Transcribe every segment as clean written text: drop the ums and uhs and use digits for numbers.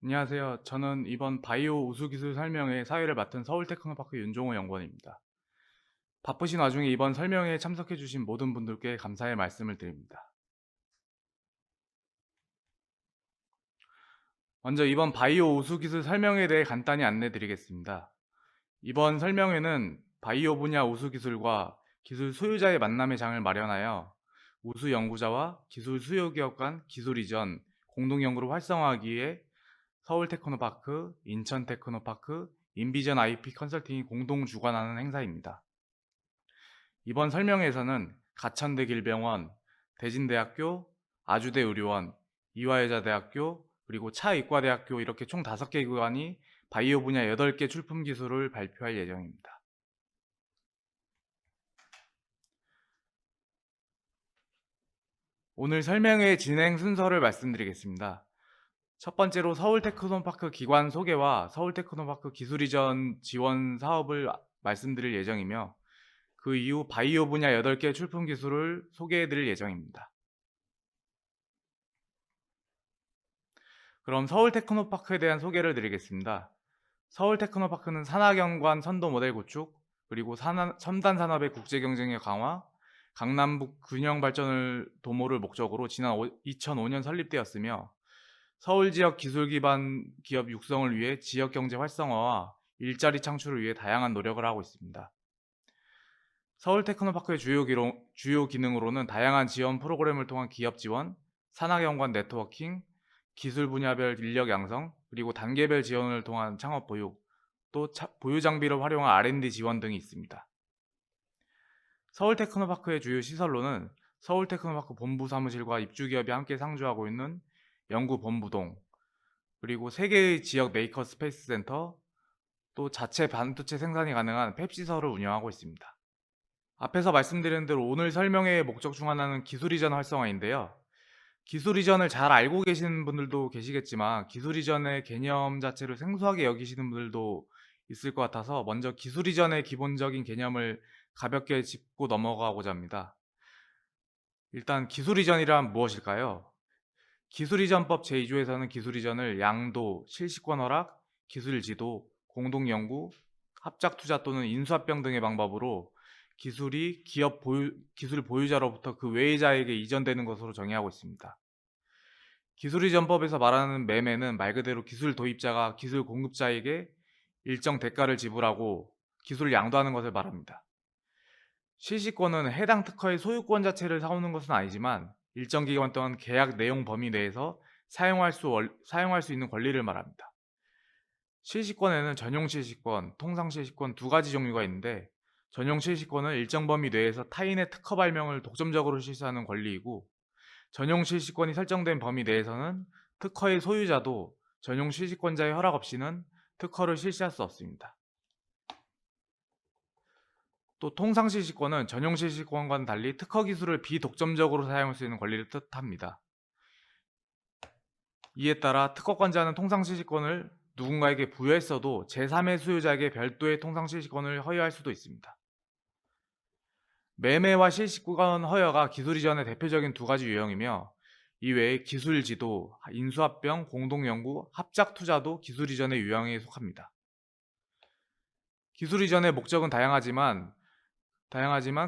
안녕하세요. 저는 이번 바이오 우수기술 설명회 사회를 맡은 서울테크노파크 윤종호 연구원입니다. 바쁘신 와중에 이번 설명회에 참석해주신 모든 분들께 감사의 말씀을 드립니다. 먼저 이번 바이오 우수기술 설명회에 대해 간단히 안내드리겠습니다. 이번 설명회는 바이오 분야 우수기술과 기술 소유자의 만남의 장을 마련하여 우수 연구자와 기술 수요 기업 간 기술 이전, 공동 연구를 활성화하기 위해 서울테크노파크, 인천테크노파크, 인비전 IP 컨설팅이 공동 주관하는 행사입니다. 이번 설명회에서는 가천대 길병원, 대진대학교, 아주대 의료원, 이화여자대학교, 그리고 차의과대학교 이렇게 총 5개 기관이 바이오 분야 8개 출품 기술을 발표할 예정입니다. 오늘 설명회 진행 순서를 말씀드리겠습니다. 첫 번째로 서울테크노파크 기관 소개와 서울테크노파크 기술 이전 지원 사업을 말씀드릴 예정이며 그 이후 바이오 분야 8개 출품 기술을 소개해 드릴 예정입니다. 그럼 서울테크노파크에 대한 소개를 드리겠습니다. 서울테크노파크는 산학연관 선도 모델 구축, 그리고 첨단 산업의 국제 경쟁력 강화, 강남북 균형 발전을 도모를 목적으로 지난 2005년 설립되었으며 서울 지역 기술 기반 기업 육성을 위해 지역 경제 활성화와 일자리 창출을 위해 다양한 노력을 하고 있습니다. 서울 테크노파크의 주요 기능으로는 다양한 지원 프로그램을 통한 기업 지원, 산학 연관 네트워킹, 기술 분야별 인력 양성, 그리고 단계별 지원을 통한 창업 보육, 또 보유 장비를 활용한 R&D 지원 등이 있습니다. 서울 테크노파크의 주요 시설로는 서울 테크노파크 본부 사무실과 입주 기업이 함께 상주하고 있는 연구 본부동, 그리고 3개의 지역 메이커 스페이스 센터, 또 자체 반도체 생산이 가능한 팹 시설을 운영하고 있습니다. 앞에서 말씀드린 대로 오늘 설명회의 목적 중 하나는 기술 이전 활성화인데요. 기술 이전을 잘 알고 계시는 분들도 계시겠지만 기술 이전의 개념 자체를 생소하게 여기시는 분들도 있을 것 같아서 먼저 기술 이전의 기본적인 개념을 가볍게 짚고 넘어가고자 합니다. 일단 기술 이전이란 무엇일까요? 기술 이전법 제2조에서는 기술 이전을 양도, 실시권 허락, 기술 지도, 공동 연구, 합작 투자 또는 인수합병 등의 방법으로 기술이 기술 보유자로부터 그 외의자에게 이전되는 것으로 정의하고 있습니다. 기술 이전법에서 말하는 매매는 말 그대로 기술 도입자가 기술 공급자에게 일정 대가를 지불하고 기술을 양도하는 것을 말합니다. 실시권은 해당 특허의 소유권 자체를 사오는 것은 아니지만 일정 기간 동안 계약 내용 범위 내에서 사용할 수 있는 권리를 말합니다. 실시권에는 전용 실시권, 통상 실시권 2가지 종류가 있는데 전용 실시권은 일정 범위 내에서 타인의 특허 발명을 독점적으로 실시하는 권리이고 전용 실시권이 설정된 범위 내에서는 특허의 소유자도 전용 실시권자의 허락 없이는 특허를 실시할 수 없습니다. 또 통상 실시권은 전용 실시권과는 달리 특허 기술을 비독점적으로 사용할 수 있는 권리를 뜻합니다. 이에 따라 특허권자는 통상 실시권을 누군가에게 부여했어도 제3의 수요자에게 별도의 통상 실시권을 허용할 수도 있습니다. 매매와 실시권 허여가 기술 이전의 대표적인 2가지 유형이며 이외에 기술 지도, 인수합병, 공동연구, 합작 투자도 기술 이전의 유형에 속합니다. 기술 이전의 목적은 다양하지만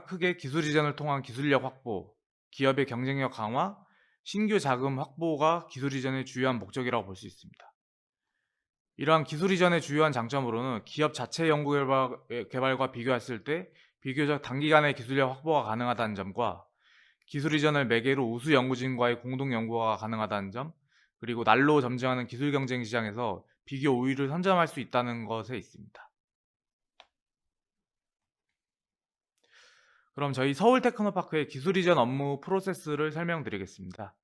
크게 기술 이전을 통한 기술력 확보, 기업의 경쟁력 강화, 신규 자금 확보가 기술 이전의 주요한 목적이라고 볼 수 있습니다. 이러한 기술 이전의 주요한 장점으로는 기업 자체 연구 개발과 비교했을 때 비교적 단기간에 기술력 확보가 가능하다는 점과 기술 이전을 매개로 우수 연구진과의 공동 연구가 가능하다는 점, 그리고 날로 점증하는 기술 경쟁 시장에서 비교 우위를 선점할 수 있다는 것에 있습니다. 그럼 저희 서울테크노파크의 기술 이전 업무 프로세스를 설명드리겠습니다.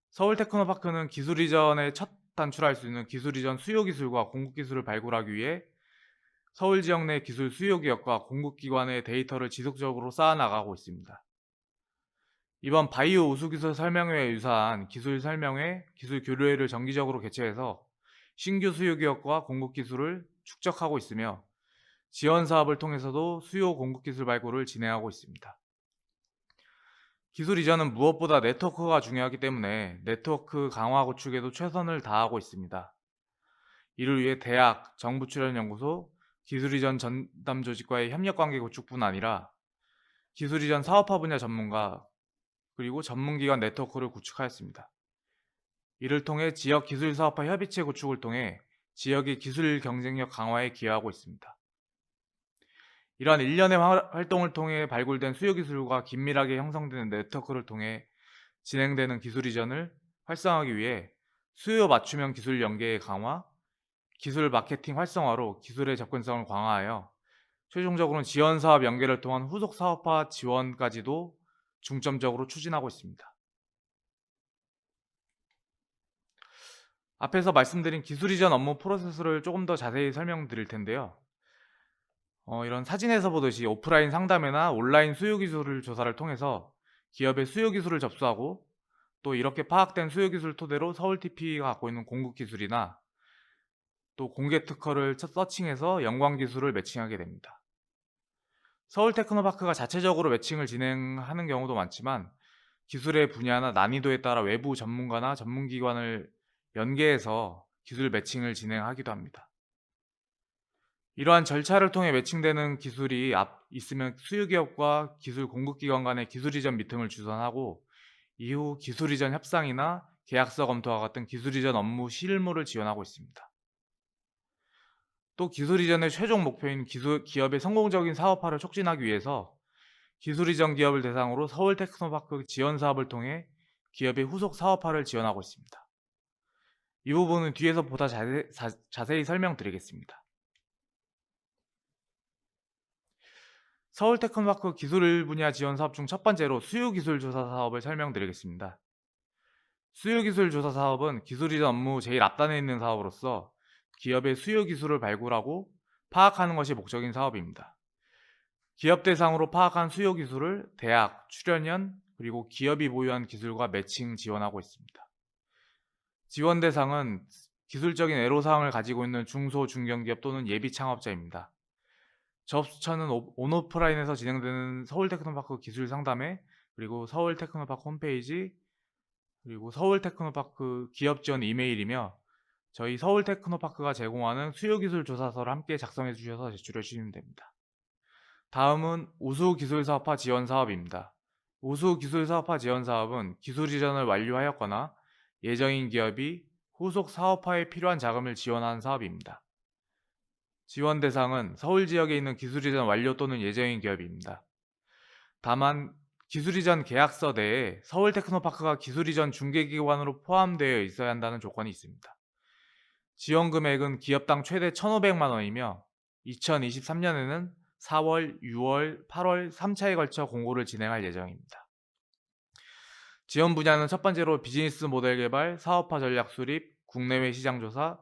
서울테크노파크는 기술 이전에 첫 단출할 수 있는 기술 이전 수요 기술과 공급 기술을 발굴하기 위해 서울 지역 내 기술 수요 기업과 공급 기관의 데이터를 지속적으로 쌓아나가고 있습니다. 이번 바이오 우수기술 설명회에 유사한 기술 설명회, 기술 교류회를 정기적으로 개최해서 신규 수요 기업과 공급 기술을 축적하고 있으며 지원 사업을 통해서도 수요 공급 기술 발굴을 진행하고 있습니다. 기술 이전은 무엇보다 네트워크가 중요하기 때문에 네트워크 강화 구축에도 최선을 다하고 있습니다. 이를 위해 대학, 정부출연연구소, 기술이전 전담 조직과의 협력관계 구축뿐 아니라 기술이전 사업화 분야 전문가 그리고 전문기관 네트워크를 구축하였습니다. 이를 통해 지역 기술사업화 협의체 구축을 통해 지역의 기술 경쟁력 강화에 기여하고 있습니다. 이러한 일련의 활동을 통해 발굴된 수요기술과 긴밀하게 형성되는 네트워크를 통해 진행되는 기술 이전을 활성화하기 위해 수요 맞춤형 기술 연계의 강화, 기술 마케팅 활성화로 기술의 접근성을 강화하여 최종적으로는 지원 사업 연계를 통한 후속 사업화 지원까지도 중점적으로 추진하고 있습니다. 앞에서 말씀드린 기술 이전 업무 프로세스를 조금 더 자세히 설명드릴 텐데요. 이런 사진에서 보듯이 오프라인 상담회나 온라인 수요 기술 조사를 통해서 기업의 수요 기술을 접수하고 또 이렇게 파악된 수요 기술 토대로 서울 TP가 갖고 있는 공급 기술이나 또 공개 특허를 서칭해서 연관 기술을 매칭하게 됩니다. 서울 테크노파크가 자체적으로 매칭을 진행하는 경우도 많지만 기술의 분야나 난이도에 따라 외부 전문가나 전문기관을 연계해서 기술 매칭을 진행하기도 합니다. 이러한 절차를 통해 매칭되는 기술이 있으면 수요기업과 기술 공급기관 간의 기술 이전 미팅을 주선하고 이후 기술 이전 협상이나 계약서 검토와 같은 기술 이전 업무 실무를 지원하고 있습니다. 또 기술 이전의 최종 목표인 기업의 성공적인 사업화를 촉진하기 위해서 기술 이전 기업을 대상으로 서울 테크노파크 지원 사업을 통해 기업의 후속 사업화를 지원하고 있습니다. 이 부분은 뒤에서 보다 자세히 설명드리겠습니다. 서울 테크노파크 기술 분야 지원 사업 중 첫 번째로 수요기술 조사 사업을 설명드리겠습니다. 수요기술 조사 사업은 기술 이전 업무 제일 앞단에 있는 사업으로서 기업의 수요 기술을 발굴하고 파악하는 것이 목적인 사업입니다. 기업 대상으로 파악한 수요 기술을 대학, 출연연, 그리고 기업이 보유한 기술과 매칭 지원하고 있습니다. 지원 대상은 기술적인 애로사항을 가지고 있는 중소, 중견기업 또는 예비 창업자입니다. 접수처는 온오프라인에서 진행되는 서울 테크노파크 기술 상담회, 그리고 서울 테크노파크 홈페이지, 그리고 서울 테크노파크 기업 지원 이메일이며 저희 서울 테크노파크가 제공하는 수요기술 조사서를 함께 작성해 주셔서 제출해 주시면 됩니다. 다음은 우수기술사업화 지원사업입니다. 우수기술사업화 지원사업은 기술 이전을 완료하였거나 예정인 기업이 후속 사업화에 필요한 자금을 지원하는 사업입니다. 지원 대상은 서울 지역에 있는 기술 이전 완료 또는 예정인 기업입니다. 다만 기술 이전 계약서 내에 서울 테크노파크가 기술 이전 중개기관으로 포함되어 있어야 한다는 조건이 있습니다. 지원 금액은 기업당 최대 1,500만 원이며 2023년에는 4월, 6월, 8월 3차에 걸쳐 공고를 진행할 예정입니다. 지원 분야는 첫 번째로 비즈니스 모델 개발, 사업화 전략 수립, 국내외 시장 조사,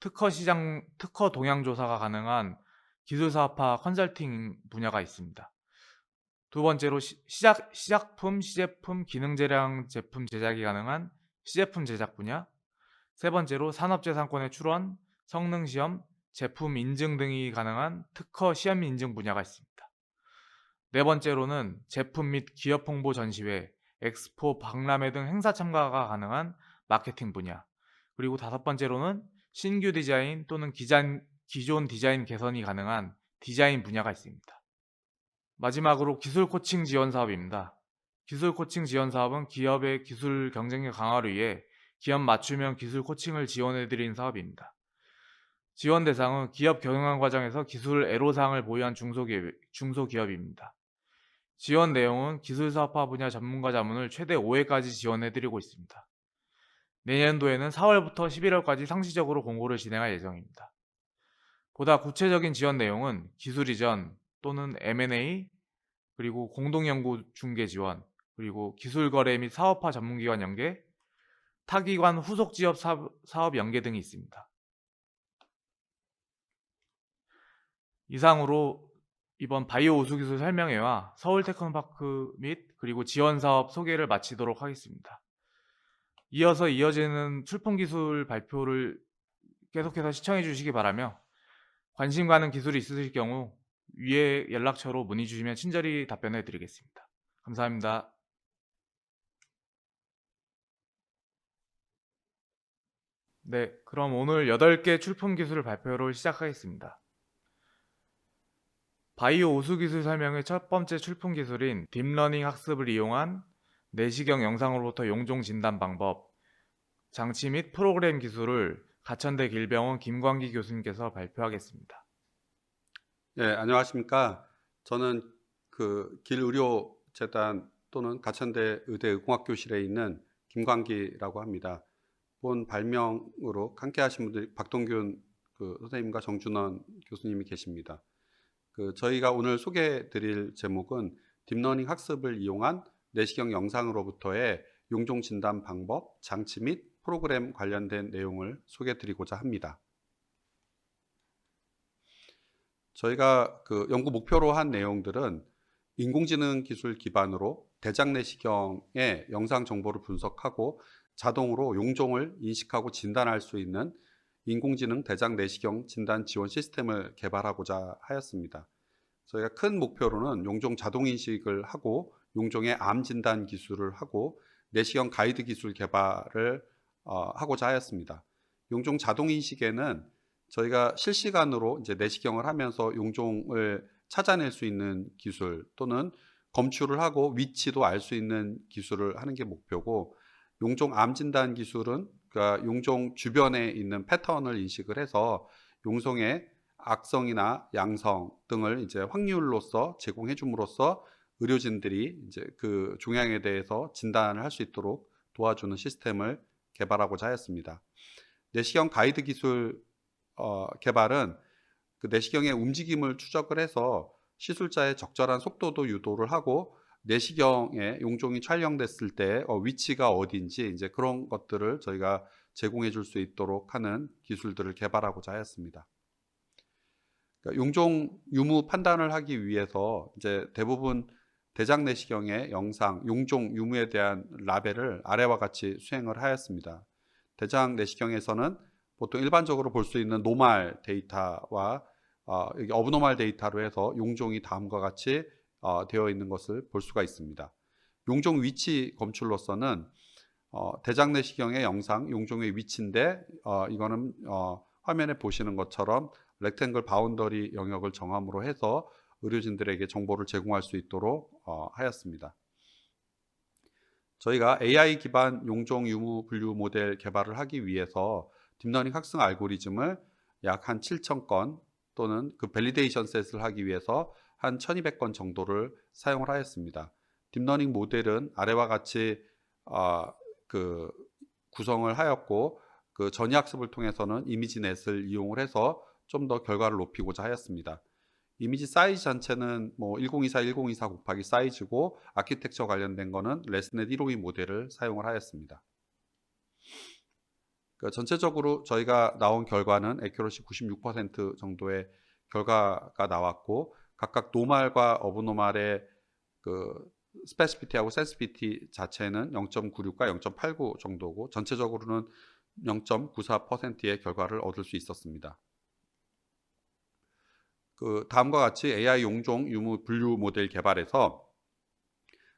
특허 동향 조사가 가능한 기술 사업화 컨설팅 분야가 있습니다. 두 번째로 시작품, 시제품, 기능 재량 제품 제작이 가능한 시제품 제작 분야. 세 번째로 산업재산권의 출원, 성능 시험, 제품 인증 등이 가능한 특허 시험 인증 분야가 있습니다. 네 번째로는 제품 및 기업 홍보 전시회, 엑스포, 박람회 등 행사 참가가 가능한 마케팅 분야. 그리고 다섯 번째로는 신규 디자인 또는 기존 디자인 개선이 가능한 디자인 분야가 있습니다. 마지막으로 기술 코칭 지원 사업입니다. 기술 코칭 지원 사업은 기업의 기술 경쟁력 강화를 위해 기업 맞춤형 기술 코칭을 지원해드리는 사업입니다. 지원 대상은 기업 경영한 과정에서 기술 애로사항을 보유한 중소기업입니다. 지원 내용은 기술사업화 분야 전문가 자문을 최대 5회까지 지원해드리고 있습니다. 내년도에는 4월부터 11월까지 상시적으로 공고를 진행할 예정입니다. 보다 구체적인 지원 내용은 기술 이전 또는 M&A, 그리고 공동연구 중개 지원, 그리고 기술거래 및 사업화 전문기관 연계, 타기관 후속 지역 사업 연계 등이 있습니다. 이상으로 이번 바이오 우수기술 설명회와 서울 테크노파크 및 그리고 지원사업 소개를 마치도록 하겠습니다. 이어서 이어지는 출품기술 발표를 계속해서 시청해 주시기 바라며 관심 가는 기술이 있으실 경우 위에 연락처로 문의 주시면 친절히 답변해 드리겠습니다. 감사합니다. 네, 그럼 오늘 8개 출품 기술을 발표로 시작하겠습니다. 바이오 우수 기술 설명의 첫 번째 출품 기술인 딥러닝 학습을 이용한 내시경 영상으로부터 용종 진단 방법, 장치 및 프로그램 기술을 가천대 길병원 김광기 교수님께서 발표하겠습니다. 네, 안녕하십니까. 저는 길의료재단 또는 가천대 의대의공학교실에 있는 김광기라고 합니다. 본 발명으로 함께 하신 분들이 박동균 선생님과 정준원 교수님이 계십니다. 저희가 오늘 소개해 드릴 제목은 딥러닝 학습을 이용한 내시경 영상으로부터의 용종 진단 방법, 장치 및 프로그램 관련된 내용을 소개해 드리고자 합니다. 저희가 연구 목표로 한 내용들은 인공지능 기술 기반으로 대장 내시경의 영상 정보를 분석하고 자동으로 용종을 인식하고 진단할 수 있는 인공지능 대장 내시경 진단 지원 시스템을 개발하고자 하였습니다. 저희가 큰 목표로는 용종 자동 인식을 하고 용종의 암 진단 기술을 하고 내시경 가이드 기술 개발을 하고자 하였습니다. 용종 자동 인식에는 저희가 실시간으로 이제 내시경을 하면서 용종을 찾아낼 수 있는 기술 또는 검출을 하고 위치도 알 수 있는 기술을 하는 게 목표고, 용종 암 진단 기술은 그러니까 용종 주변에 있는 패턴을 인식을 해서 용종의 악성이나 양성 등을 이제 확률로서 제공해 줌으로써 의료진들이 이제 그 종양에 대해서 진단을 할 수 있도록 도와주는 시스템을 개발하고자 하였습니다. 내시경 가이드 기술 개발은 그 내시경의 움직임을 추적을 해서 시술자의 적절한 속도도 유도를 하고 내시경에 용종이 촬영됐을 때 위치가 어딘지 이제 그런 것들을 저희가 제공해 줄 수 있도록 하는 기술들을 개발하고자 하였습니다. 그러니까 용종 유무 판단을 하기 위해서 이제 대부분 대장 내시경의 영상, 용종 유무에 대한 라벨을 아래와 같이 수행을 하였습니다. 대장 내시경에서는 보통 일반적으로 볼 수 있는 노멀 데이터와 여기 어브노멀 데이터로 해서 용종이 다음과 같이 되어 있는 것을 볼 수가 있습니다. 용종 위치 검출로서는 대장 내시경의 영상, 용종의 위치인데 이거는 화면에 보시는 것처럼 렉탱글 바운더리 영역을 정함으로 해서 의료진들에게 정보를 제공할 수 있도록 하였습니다. 저희가 AI 기반 용종 유무 분류 모델 개발을 하기 위해서 딥러닝 학습 알고리즘을 약 한 7,000건 또는 그 밸리데이션 셋을 하기 위해서 한 1,200건 정도를 사용을 하였습니다. 딥러닝 모델은 아래와 같이 구성을 하였고, 그 전이학습을 통해서는 이미지넷을 이용을 해서 좀 더 결과를 높이고자 하였습니다. 이미지 사이즈 전체는 뭐 1024, 1024 곱하기 사이즈고, 아키텍처 관련된 거는 레스넷 152 모델을 사용을 하였습니다. 전체적으로 저희가 나온 결과는 애큐러시 96% 정도의 결과가 나왔고, 각각 노멀과 어브노멀의 스페시피티하고 센시티비티 자체는 0.96과 0.89 정도고, 전체적으로는 0.94%의 결과를 얻을 수 있었습니다. 다음과 같이 AI 용종 유무 분류 모델 개발에서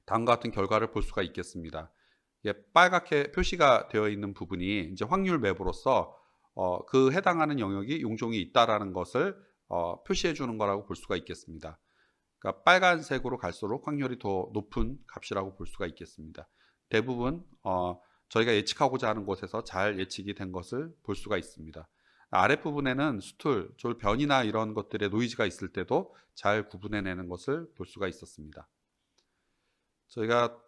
다음과 같은 결과를 볼 수가 있겠습니다. 빨갛게 표시가 되어 있는 부분이 이제 확률 맵으로서 그 해당하는 영역이 용종이 있다라는 것을 표시해 주는 거라고 볼 수가 있겠습니다. 그러니까 빨간색으로 갈수록 확률이 더 높은 값이라고 볼 수가 있겠습니다. 대부분 저희가 예측하고자 하는 곳에서 잘 예측이 된 것을 볼 수가 있습니다. 아랫부분에는 수틀, 변이나 이런 것들의 노이즈가 있을 때도 잘 구분해내는 것을 볼 수가 있었습니다. 저희가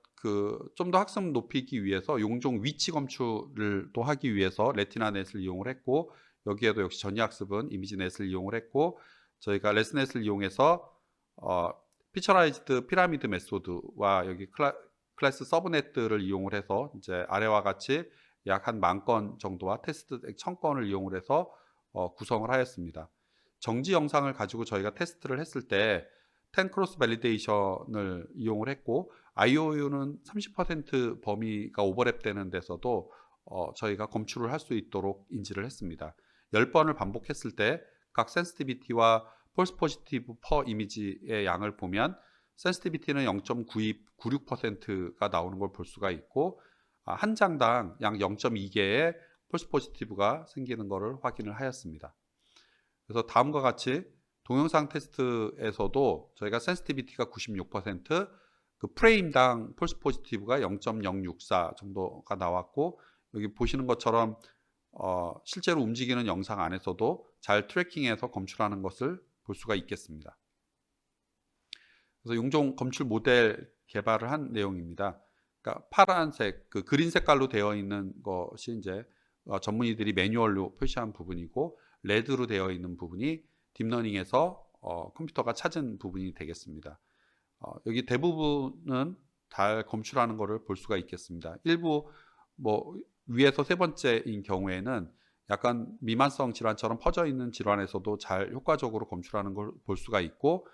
좀 더 학습 높이기 위해서 용종 위치 검출을 또 하기 위해서 레티나넷을 이용을 했고, 여기에도 역시 전이학습은 이미지넷을 이용을 했고, 저희가 레스넷을 이용해서 피처라이즈드 피라미드 메소드와 여기 클래스 서브넷들을 이용을 해서 이제 아래와 같이 약 한 10,000건 정도와 테스트 1,000건을 이용을 해서 구성을 하였습니다. 정지 영상을 가지고 저희가 테스트를 했을 때 10 크로스 밸리데이션을 이용을 했고, IOU는 30% 범위가 오버랩되는 데서도 저희가 검출을 할 수 있도록 인지를 했습니다. 10번을 반복했을 때 각 센시티비티와 폴스 포지티브 퍼 이미지의 양을 보면 센시티비티는 0.96%가 나오는 걸 볼 수가 있고, 한 장당 약 0.2개의 폴스 포지티브가 생기는 것을 확인을 하였습니다. 그래서 다음과 같이 동영상 테스트에서도 저희가 센시티비티가 96%, 그 프레임당 폴스 포지티브가 0.064 정도가 나왔고, 여기 보시는 것처럼 실제로 움직이는 영상 안에서도 잘 트래킹해서 검출하는 것을 볼 수가 있겠습니다. 그래서 용종 검출 모델 개발을 한 내용입니다. 그러니까 파란색, 그 그린 색깔로 되어 있는 것이 이제 전문의들이 매뉴얼로 표시한 부분이고, 레드로 되어 있는 부분이 딥러닝에서 컴퓨터가 찾은 부분이 되겠습니다. 여기 대부분은 잘 검출하는 것을 볼 수가 있겠습니다. 일부 뭐 위에서 세 번째인 경우에는 약간 미만성 질환처럼 퍼져 있는 질환에서도 잘 효과적으로 검출하는 걸 볼 수가 있고,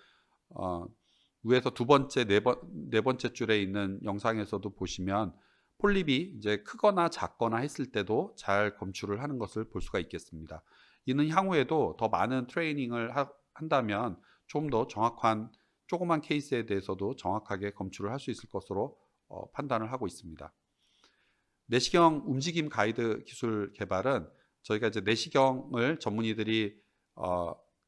위에서 두 번째, 네 번째 줄에 있는 영상에서도 보시면 폴립이 이제 크거나 작거나 했을 때도 잘 검출을 하는 것을 볼 수가 있겠습니다. 이는 향후에도 더 많은 트레이닝을 한다면 좀 더 정확한 조그만 케이스에 대해서도 정확하게 검출을 할 수 있을 것으로 판단을 하고 있습니다. 내시경 움직임 가이드 기술 개발은 저희가 이제 내시경을 전문의들이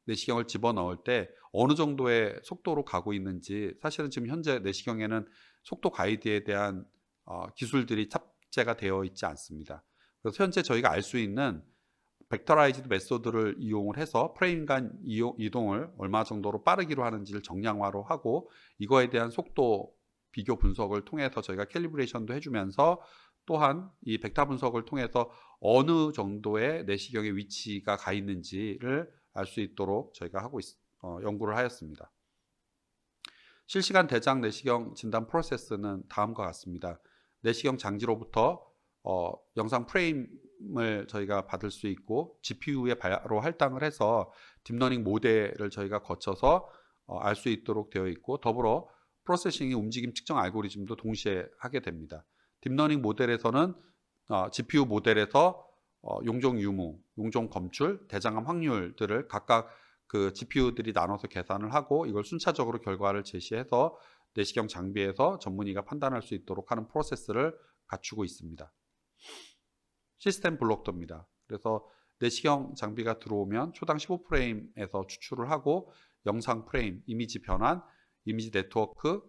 내시경을 집어넣을 때 어느 정도의 속도로 가고 있는지, 사실은 지금 현재 내시경에는 속도 가이드에 대한 기술들이 탑재가 되어 있지 않습니다. 그래서 현재 저희가 알 수 있는 벡터라이즈드 메소드를 이용을 해서 프레임 간 이동을 얼마 정도로 빠르기로 하는지를 정량화로 하고, 이거에 대한 속도 비교 분석을 통해서 저희가 캘리브레이션도 해주면서, 또한 이 벡터 분석을 통해서 어느 정도의 내시경의 위치가 가 있는지를 알 수 있도록 저희가 연구를 하였습니다. 실시간 대장 내시경 진단 프로세스는 다음과 같습니다. 내시경 장지로부터 영상 프레임을 저희가 받을 수 있고, GPU에 바로 할당을 해서 딥러닝 모델을 저희가 거쳐서 알 수 있도록 되어 있고, 더불어 프로세싱이 움직임 측정 알고리즘도 동시에 하게 됩니다. 딥러닝 모델에서는 GPU 모델에서 용종 유무, 용종 검출, 대장암 확률들을 각각 그 GPU들이 나눠서 계산을 하고, 이걸 순차적으로 결과를 제시해서 내시경 장비에서 전문의가 판단할 수 있도록 하는 프로세스를 갖추고 있습니다. 시스템 블록더입니다. 그래서 내시경 장비가 들어오면 초당 15프레임에서 추출을 하고, 영상 프레임, 이미지 변환, 이미지 네트워크,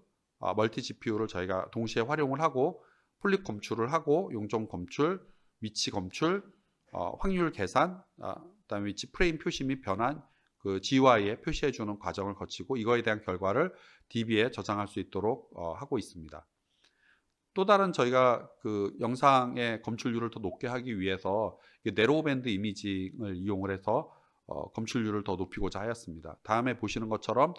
멀티 GPU를 저희가 동시에 활용을 하고, 폴립 검출을 하고, 용종 검출, 위치 검출, 확률 계산, 그다음에 위치 프레임 표시 및 변환, 그 GUI에 표시해주는 과정을 거치고, 이거에 대한 결과를 DB에 저장할 수 있도록 하고 있습니다. 또 다른 저희가 그 영상의 검출률을 더 높게 하기 위해서 네로우 밴드 이미징을 이용을 해서 검출률을 더 높이고자 하였습니다. 다음에 보시는 것처럼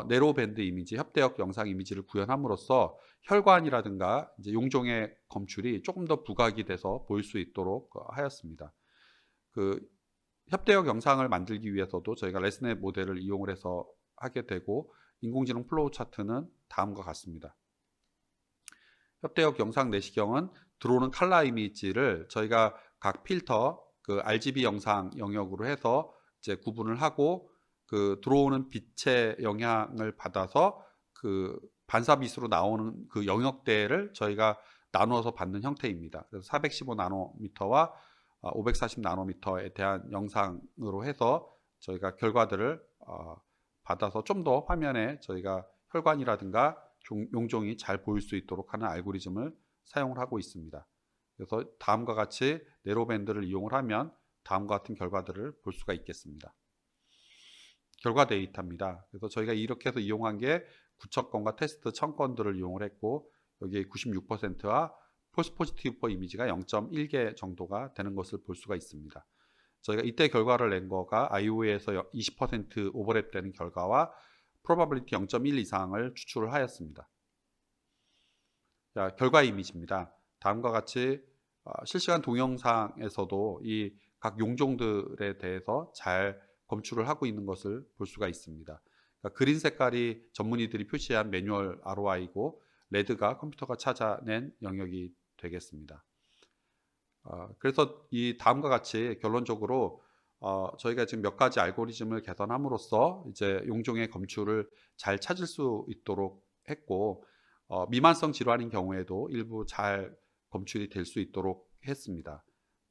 네로우 밴드 이미지, 협대역 영상 이미지를 구현함으로써 혈관이라든가 이제 용종의 검출이 조금 더 부각이 돼서 보일 수 있도록 하였습니다. 그 협대역 영상을 만들기 위해서도 저희가 레스넷 모델을 이용을 해서 하게 되고, 인공지능 플로우 차트는 다음과 같습니다. 협대역 영상 내시경은 들어오는 칼라 이미지를 저희가 각 필터, 그 RGB 영상 영역으로 해서 이제 구분을 하고, 그 들어오는 빛의 영향을 받아서 그 반사빛으로 나오는 그 영역대를 저희가 나누어서 받는 형태입니다. 그래서 415 나노미터와 540 나노미터에 대한 영상으로 해서 저희가 결과들을 받아서 좀 더 화면에 저희가 혈관이라든가 용종이 잘 보일 수 있도록 하는 알고리즘을 사용을 하고 있습니다. 그래서 다음과 같이 네로밴드를 이용을 하면 다음과 같은 결과들을 볼 수가 있겠습니다. 결과 데이터입니다. 그래서 저희가 이렇게 해서 이용한 게 9,000건과 테스트 1,000건들을 이용을 했고, 여기에 96%와 폴스 포지티브 이미지가 0.1개 정도가 되는 것을 볼 수가 있습니다. 저희가 이때 결과를 낸 거가 IO에서 20% 오버랩 되는 결과와 probability 0.1 이상을 추출을 하였습니다. 자, 결과 이미지입니다. 다음과 같이 실시간 동영상에서도 이 각 용종들에 대해서 잘 검출을 하고 있는 것을 볼 수가 있습니다. 그러니까 그린 색깔이 전문의들이 표시한 매뉴얼 ROI고, 레드가 컴퓨터가 찾아낸 영역이 되겠습니다. 그래서 이 다음과 같이 결론적으로 저희가 지금 몇 가지 알고리즘을 개선함으로써 이제 용종의 검출을 잘 찾을 수 있도록 했고, 미만성 질환인 경우에도 일부 잘 검출이 될 수 있도록 했습니다.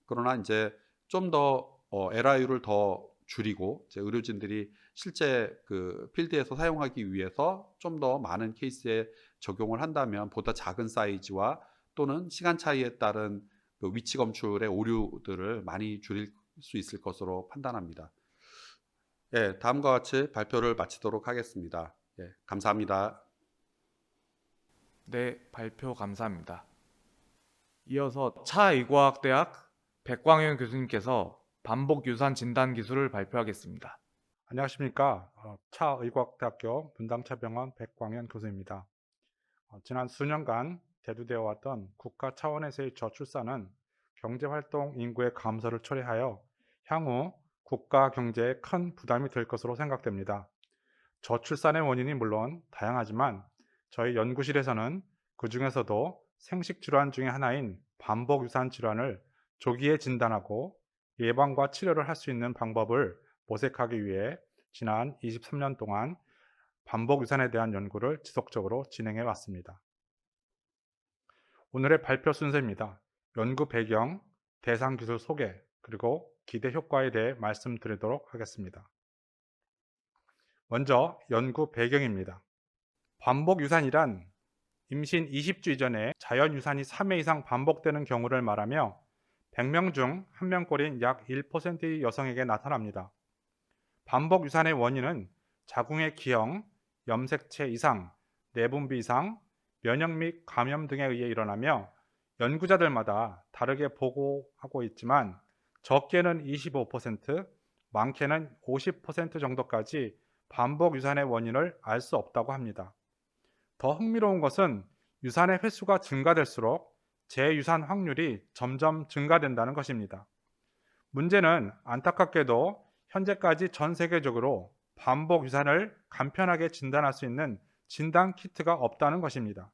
그러나 이제 좀 더 LIU를 더 줄이고 이제 의료진들이 실제 그 필드에서 사용하기 위해서 좀 더 많은 케이스에 적용을 한다면 보다 작은 사이즈와 또는 시간 차이에 따른 그 위치 검출의 오류들을 많이 줄일 수 있을 것으로 판단합니다. 예, 다음과 같이 발표를 마치도록 하겠습니다. 예, 감사합니다. 네, 발표 감사합니다. 이어서 차의과학대학 백광현 교수님께서 반복 유산 진단 기술을 발표하겠습니다. 안녕하십니까. 차의과학대학교 분당차병원 백광현 교수입니다. 지난 수년간 대두되어 왔던 국가 차원에서의 저출산은 경제활동 인구의 감소를 초래하여 향후 국가 경제에 큰 부담이 될 것으로 생각됩니다. 저출산의 원인이 물론 다양하지만 저희 연구실에서는 그 중에서도 생식질환 중의 하나인 반복유산 질환을 조기에 진단하고 예방과 치료를 할 수 있는 방법을 모색하기 위해 지난 23년 동안 반복유산에 대한 연구를 지속적으로 진행해 왔습니다. 오늘의 발표 순서입니다. 연구 배경, 대상 기술 소개, 그리고 기대 효과에 대해 말씀드리도록 하겠습니다. 먼저 연구 배경입니다. 반복유산이란 임신 20주 이전에 자연유산이 3회 이상 반복되는 경우를 말하며 100명 중 1명꼴인 약 1%의 여성에게 나타납니다. 반복유산의 원인은 자궁의 기형, 염색체 이상, 내분비 이상, 면역 및 감염 등에 의해 일어나며 연구자들마다 다르게 보고하고 있지만 적게는 25%, 많게는 50% 정도까지 반복 유산의 원인을 알 수 없다고 합니다. 더 흥미로운 것은 유산의 횟수가 증가될수록 재유산 확률이 점점 증가된다는 것입니다. 문제는 안타깝게도 현재까지 전 세계적으로 반복 유산을 간편하게 진단할 수 있는 진단 키트가 없다는 것입니다.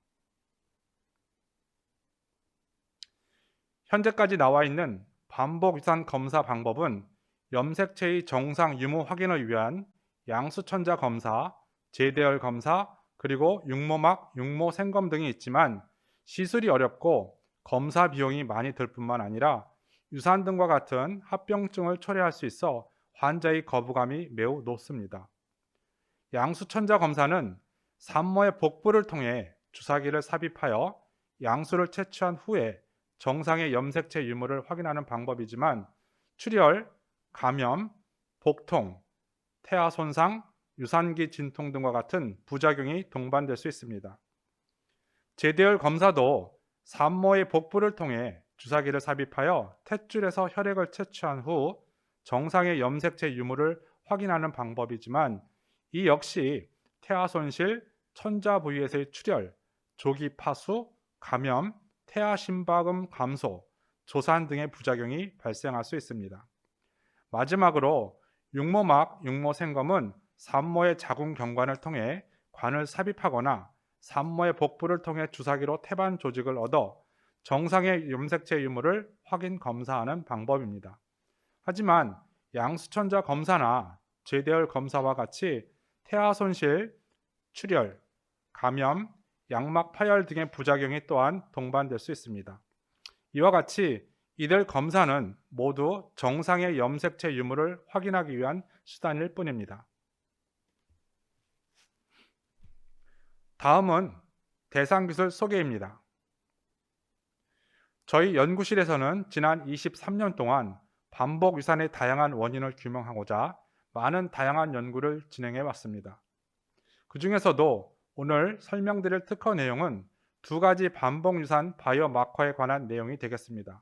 현재까지 나와 있는 반복 유산 검사 방법은 염색체의 정상 유무 확인을 위한 양수천자 검사, 제대열 검사, 그리고 육모막, 육모 생검 등이 있지만 시술이 어렵고 검사 비용이 많이 들 뿐만 아니라 유산 등과 같은 합병증을 초래할 수 있어 환자의 거부감이 매우 높습니다. 양수천자 검사는 산모의 복부를 통해 주사기를 삽입하여 양수를 채취한 후에 정상의 염색체 유무를 확인하는 방법이지만 출혈, 감염, 복통, 태아 손상, 유산기 진통 등과 같은 부작용이 동반될 수 있습니다. 제대열 검사도 산모의 복부를 통해 주사기를 삽입하여 탯줄에서 혈액을 채취한 후 정상의 염색체 유무를 확인하는 방법이지만 이 역시 태아 손실, 천자 부위에서의 출혈, 조기 파수, 감염, 태아 심박음 감소, 조산 등의 부작용이 발생할 수 있습니다. 마지막으로 육모막, 육모생검은 산모의 자궁 경관을 통해 관을 삽입하거나 산모의 복부를 통해 주사기로 태반 조직을 얻어 정상의 염색체 유무를 확인 검사하는 방법입니다. 하지만 양수천자 검사나 제대열 검사와 같이 태아 손실, 출혈, 감염, 양막 파열 등의 부작용이 또한 동반될 수 있습니다. 이와 같이 이들 검사는 모두 정상의 염색체 유무를 확인하기 위한 수단일 뿐입니다. 다음은 대상 기술 소개입니다. 저희 연구실에서는 지난 23년 동안 반복 유산의 다양한 원인을 규명하고자 많은 다양한 연구를 진행해 왔습니다. 그 중에서도 오늘 설명드릴 특허 내용은 두 가지 반복 유산 바이오마커에 관한 내용이 되겠습니다.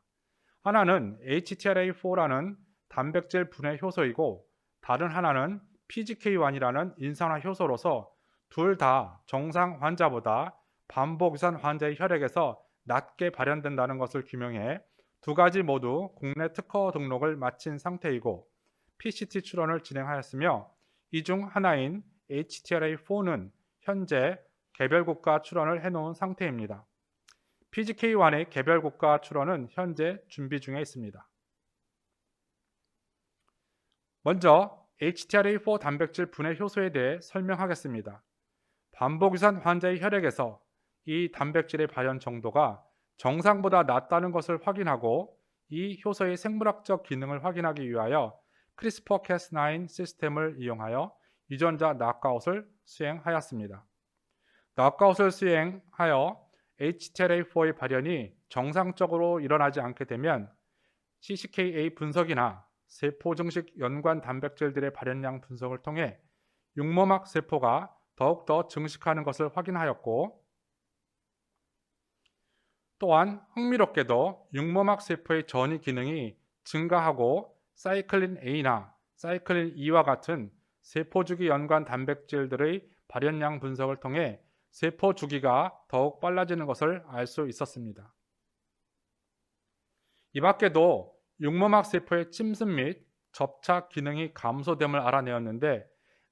하나는 HTRA4라는 단백질 분해 효소이고 다른 하나는 PGK1이라는 인산화 효소로서 둘 다 정상 환자보다 반복 유산 환자의 혈액에서 낮게 발현된다는 것을 규명해 두 가지 모두 국내 특허 등록을 마친 상태이고 PCT 출원을 진행하였으며 이 중 하나인 HTRA4는 현재 개별 국가 출원을 해놓은 상태입니다. PGK1의 개별 국가 출원은 현재 준비 중에 있습니다. 먼저 HTRA4 단백질 분해 효소에 대해 설명하겠습니다. 반복 유산 환자의 혈액에서 이 단백질의 발현 정도가 정상보다 낮다는 것을 확인하고 이 효소의 생물학적 기능을 확인하기 위하여 크리스퍼-cas9 시스템을 이용하여 유전자 낫아웃을 수행하였습니다. 낫아웃을 수행하여 HTLA4의 발현이 정상적으로 일어나지 않게 되면 CCKA 분석이나 세포 증식 연관 단백질들의 발현량 분석을 통해 육모막 세포가 더욱더 증식하는 것을 확인하였고, 또한 흥미롭게도 육모막 세포의 전이 기능이 증가하고 사이클린 A나 사이클린 E와 같은 세포 주기 연관 단백질들의 발현량 분석을 통해 세포 주기가 더욱 빨라지는 것을 알 수 있었습니다. 이 밖에도 육모막 세포의 침습 및 접착 기능이 감소됨을 알아내었는데,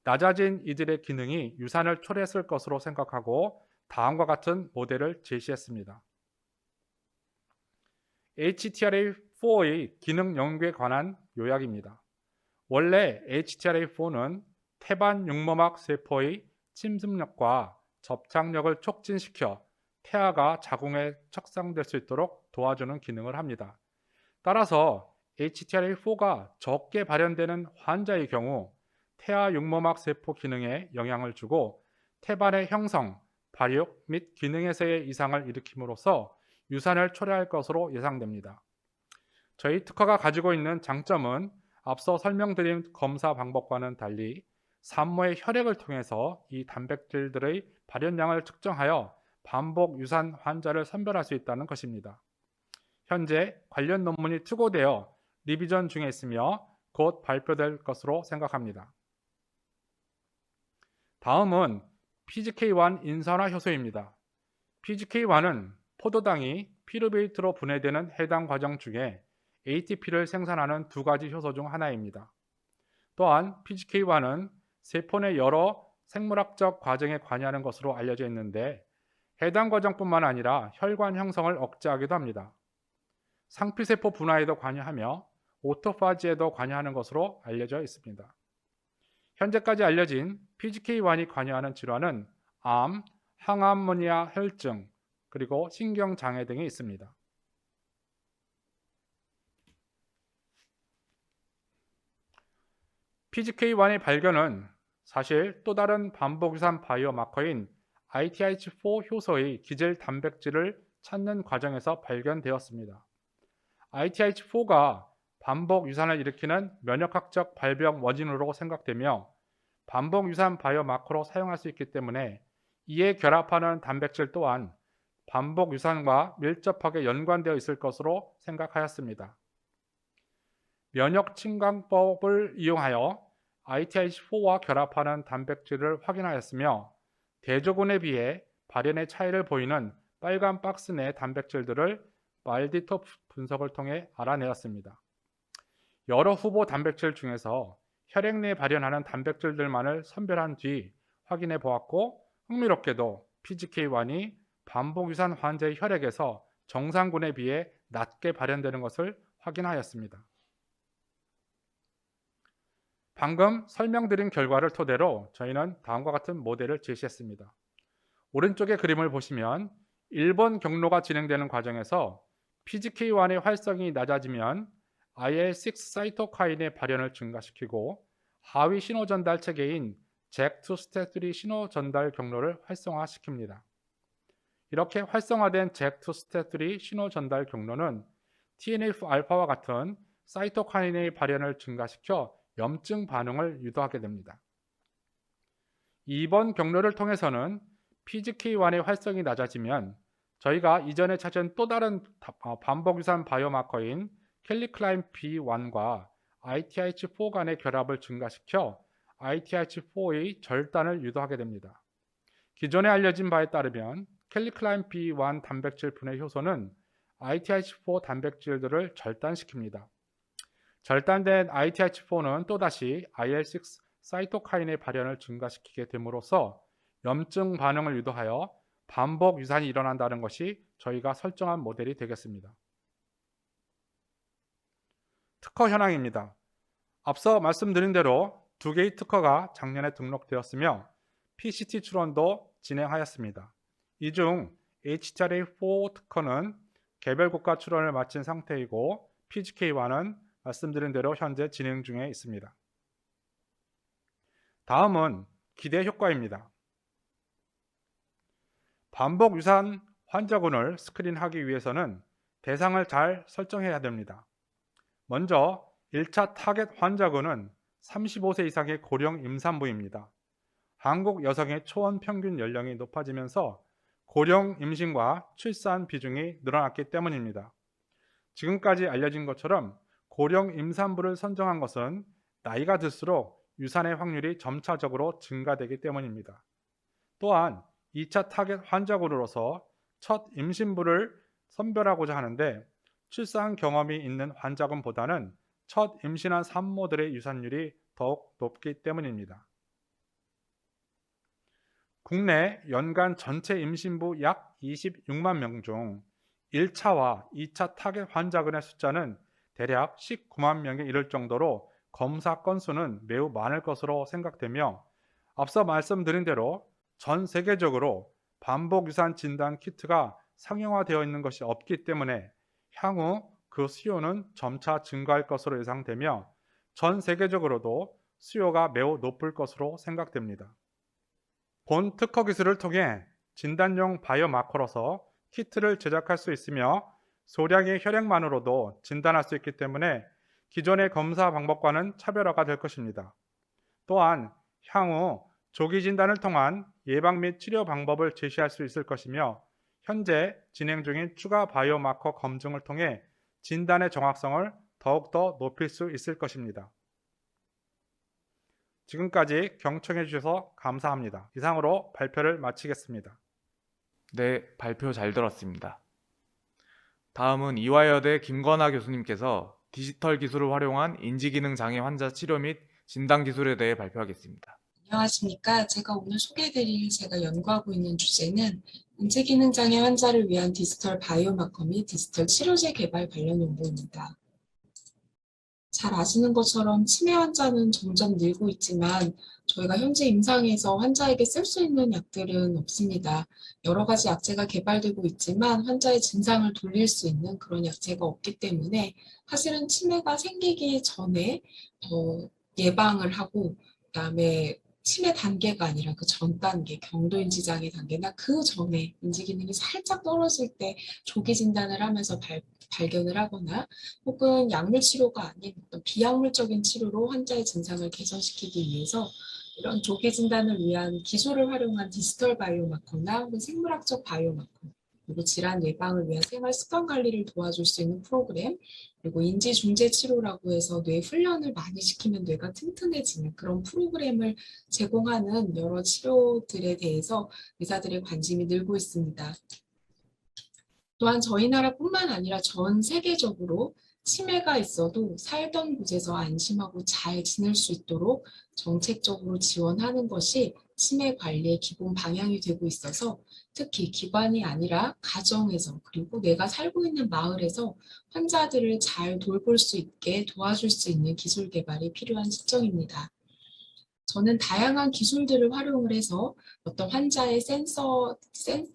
낮아진 이들의 기능이 유산을 초래했을 것으로 생각하고 다음과 같은 모델을 제시했습니다. HTLA4의 기능 연구에 관한 요약입니다. 원래 HTLA4는 태반 육모막 세포의 침습력과 접착력을 촉진시켜 태아가 자궁에 착상될 수 있도록 도와주는 기능을 합니다. 따라서 HTLA4가 적게 발현되는 환자의 경우 태아 육모막 세포 기능에 영향을 주고 태반의 형성, 발육 및 기능에서의 이상을 일으킴으로써 유산을 초래할 것으로 예상됩니다. 저희 특허가 가지고 있는 장점은 앞서 설명드린 검사 방법과는 달리 산모의 혈액을 통해서 이 단백질들의 발현량을 측정하여 반복 유산 환자를 선별할 수 있다는 것입니다. 현재 관련 논문이 투고되어 리비전 중에 있으며 곧 발표될 것으로 생각합니다. 다음은 PGK1 인산화 효소입니다. PGK1은 포도당이 피루베이트로 분해되는 해당 과정 중에 ATP를 생산하는 두 가지 효소 중 하나입니다. 또한 PGK1은 세포 내 여러 생물학적 과정에 관여하는 것으로 알려져 있는데, 해당 과정뿐만 아니라 혈관 형성을 억제하기도 합니다. 상피세포 분화에도 관여하며 오토파지에도 관여하는 것으로 알려져 있습니다. 현재까지 알려진 PGK1이 관여하는 질환은 암, 항암모니아 혈증, 그리고 신경장애 등이 있습니다. PGK1의 발견은 사실 또 다른 반복유산 바이오마커인 ITH4 효소의 기질 단백질을 찾는 과정에서 발견되었습니다. ITH4가 반복 유산을 일으키는 면역학적 발병 원인으로 생각되며 반복 유산 바이오마커로 사용할 수 있기 때문에 이에 결합하는 단백질 또한 반복 유산과 밀접하게 연관되어 있을 것으로 생각하였습니다. 면역 침강법을 이용하여 ITH4와 결합하는 단백질을 확인하였으며, 대조군에 비해 발현의 차이를 보이는 빨간 박스 내 단백질들을 말디토 분석을 통해 알아내었습니다. 여러 후보 단백질 중에서 혈액 내에 발현하는 단백질들만을 선별한 뒤 확인해 보았고, 흥미롭게도 PGK1이 반복유산 환자의 혈액에서 정상군에 비해 낮게 발현되는 것을 확인하였습니다. 방금 설명드린 결과를 토대로 저희는 다음과 같은 모델을 제시했습니다. 오른쪽의 그림을 보시면 1번 경로가 진행되는 과정에서 PGK1의 활성이 낮아지면 IL-6 사이토카인의 발현을 증가시키고 하위 신호전달 체계인 JAK2 신호 전달 경로를 활성화시킵니다. 이렇게 활성화된 JAK2 신호 전달 경로는 TNF-알파와 같은 사이토카인의 발현을 증가시켜 염증 반응을 유도하게 됩니다. 2번 경로를 통해서는 PGK1의 활성이 낮아지면 저희가 이전에 찾은 또 다른 반복유산 바이오마커인 캘리클라인 B1과 ITH4 간의 결합을 증가시켜 ITH4의 절단을 유도하게 됩니다. 기존에 알려진 바에 따르면 캘리클라인 B1 단백질 분해 효소는 ITH4 단백질들을 절단시킵니다. 절단된 ITH4는 또다시 IL-6 사이토카인의 발현을 증가시키게 됨으로써 염증 반응을 유도하여 반복 유산이 일어난다는 것이 저희가 설정한 모델이 되겠습니다. 특허 현황입니다. 앞서 말씀드린 대로 두 개의 특허가 작년에 등록되었으며 PCT 출원도 진행하였습니다. 이 중 HTLA4 특허는 개별 국가 출원을 마친 상태이고 PGK-1은 말씀드린 대로 현재 진행 중에 있습니다. 다음은 기대 효과입니다. 반복 유사한 환자군을 스크린하기 위해서는 대상을 잘 설정해야 됩니다. 먼저 1차 타겟 환자군은 35세 이상의 고령 임산부입니다. 한국 여성의 초원 평균 연령이 높아지면서 고령 임신과 출산 비중이 늘어났기 때문입니다. 지금까지 알려진 것처럼 고령 임산부를 선정한 것은 나이가 들수록 유산의 확률이 점차적으로 증가되기 때문입니다. 또한 2차 타겟 환자군으로서 첫 임신부를 선별하고자 하는데 출산 경험이 있는 환자군보다는 첫 임신한 산모들의 유산율이 더욱 높기 때문입니다. 국내 연간 전체 임신부 약 26만 명 중 1차와 2차 타겟 환자군의 숫자는 대략 19만 명에 이를 정도로 검사 건수는 매우 많을 것으로 생각되며 앞서 말씀드린 대로 전 세계적으로 반복 유산 진단 키트가 상용화되어 있는 것이 없기 때문에 향후 그 수요는 점차 증가할 것으로 예상되며 전 세계적으로도 수요가 매우 높을 것으로 생각됩니다. 본 특허 기술을 통해 진단용 바이오마커로서 키트를 제작할 수 있으며 소량의 혈액만으로도 진단할 수 있기 때문에 기존의 검사 방법과는 차별화가 될 것입니다. 또한 향후 조기 진단을 통한 예방 및 치료 방법을 제시할 수 있을 것이며 현재 진행 중인 추가 바이오마커 검증을 통해 진단의 정확성을 더욱더 높일 수 있을 것입니다. 지금까지 경청해 주셔서 감사합니다. 이상으로 발표를 마치겠습니다. 네, 발표 잘 들었습니다. 다음은 이화여대 김건아 교수님께서 디지털 기술을 활용한 인지기능 장애 환자 치료 및 진단 기술에 대해 발표하겠습니다. 안녕하십니까. 제가 오늘 소개해드릴 제가 연구하고 있는 주제는 인지기능 장애 환자를 위한 디지털 바이오마커 및 디지털 치료제 개발 관련 연구입니다. 잘 아시는 것처럼 치매 환자는 점점 늘고 있지만 저희가 현재 임상에서 환자에게 쓸 수 있는 약들은 없습니다. 여러 가지 약제가 개발되고 있지만 환자의 증상을 돌릴 수 있는 그런 약제가 없기 때문에 사실은 치매가 생기기 전에 예방을 하고 그다음에 치매 단계가 아니라 그 전 단계, 경도인지 장애 단계나 그 전에 인지 기능이 살짝 떨어질 때 조기 진단을 하면서 발견을 하거나 혹은 약물 치료가 아닌 어떤 비약물적인 치료로 환자의 증상을 개선시키기 위해서 이런 조기 진단을 위한 기술을 활용한 디지털 바이오마커나 혹은 생물학적 바이오마커 그리고 질환 예방을 위한 생활 습관 관리를 도와줄 수 있는 프로그램 그리고 인지 중재 치료라고 해서 뇌 훈련을 많이 시키면 뇌가 튼튼해지는 그런 프로그램을 제공하는 여러 치료들에 대해서 의사들의 관심이 늘고 있습니다. 또한 저희 나라뿐만 아니라 전 세계적으로 치매가 있어도 살던 곳에서 안심하고 잘 지낼 수 있도록 정책적으로 지원하는 것이 치매 관리의 기본 방향이 되고 있어서 특히 기관이 아니라 가정에서 그리고 내가 살고 있는 마을에서 환자들을 잘 돌볼 수 있게 도와줄 수 있는 기술 개발이 필요한 시점입니다. 저는 다양한 기술들을 활용을 해서 어떤 환자의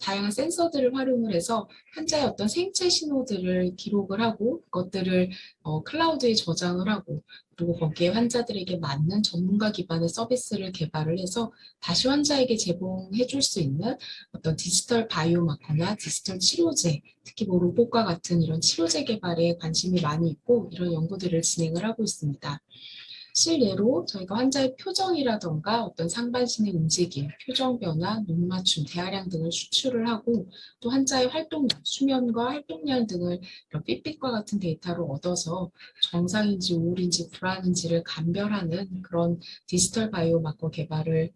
다양한 센서들을 활용을 해서 환자의 어떤 생체 신호들을 기록을 하고 그것들을 클라우드에 저장을 하고 그리고 거기에 환자들에게 맞는 전문가 기반의 서비스를 개발을 해서 다시 환자에게 제공해 줄 수 있는 어떤 디지털 바이오마커나 디지털 치료제, 특히 뭐 로봇과 같은 이런 치료제 개발에 관심이 많이 있고 이런 연구들을 진행을 하고 있습니다. 실례로 저희가 환자의 표정이라던가 어떤 상반신의 움직임, 표정 변화, 눈 맞춤, 대화량 등을 수출을 하고 또 환자의 활동량, 수면과 활동량 등을 이런 삐삐과 같은 데이터를 얻어서 정상인지 우울인지 불안인지를 감별하는 그런 디지털 바이오마커 개발을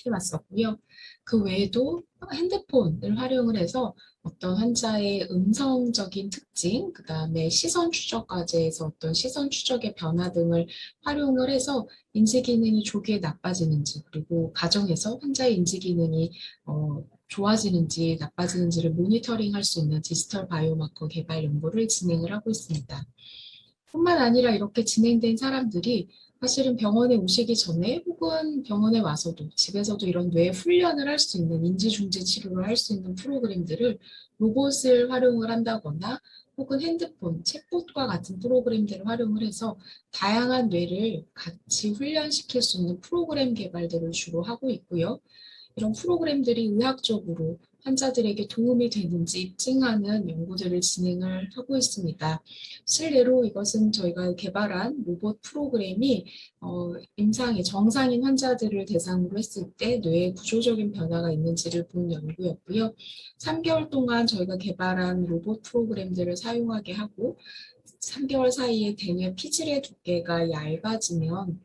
해왔었고요. 그 외에도 핸드폰을 활용을 해서 어떤 환자의 음성적인 특징, 그 다음에 시선 추적 과제에서 어떤 시선 추적의 변화 등을 활용을 해서 인지 기능이 조기에 나빠지는지, 그리고 가정에서 환자의 인지 기능이 좋아지는지 나빠지는지를 모니터링할 수 있는 디지털 바이오마커 개발 연구를 진행을 하고 있습니다. 뿐만 아니라 이렇게 진행된 사람들이 사실은 병원에 오시기 전에 혹은 병원에 와서도 집에서도 이런 뇌 훈련을 할 수 있는 인지중지 치료를 할 수 있는 프로그램들을 로봇을 활용을 한다거나 혹은 핸드폰, 챗봇과 같은 프로그램들을 활용을 해서 다양한 뇌를 같이 훈련시킬 수 있는 프로그램 개발들을 주로 하고 있고요. 이런 프로그램들이 의학적으로 환자들에게 도움이 되는지 입증하는 연구들을 진행을 하고 있습니다. 실례로 이것은 저희가 개발한 로봇 프로그램이 정상인 환자들을 대상으로 했을 때 뇌에 구조적인 변화가 있는지를 본 연구였고요. 3개월 동안 저희가 개발한 로봇 프로그램들을 사용하게 하고 3개월 사이에 대뇌 피질의 두께가 얇아지면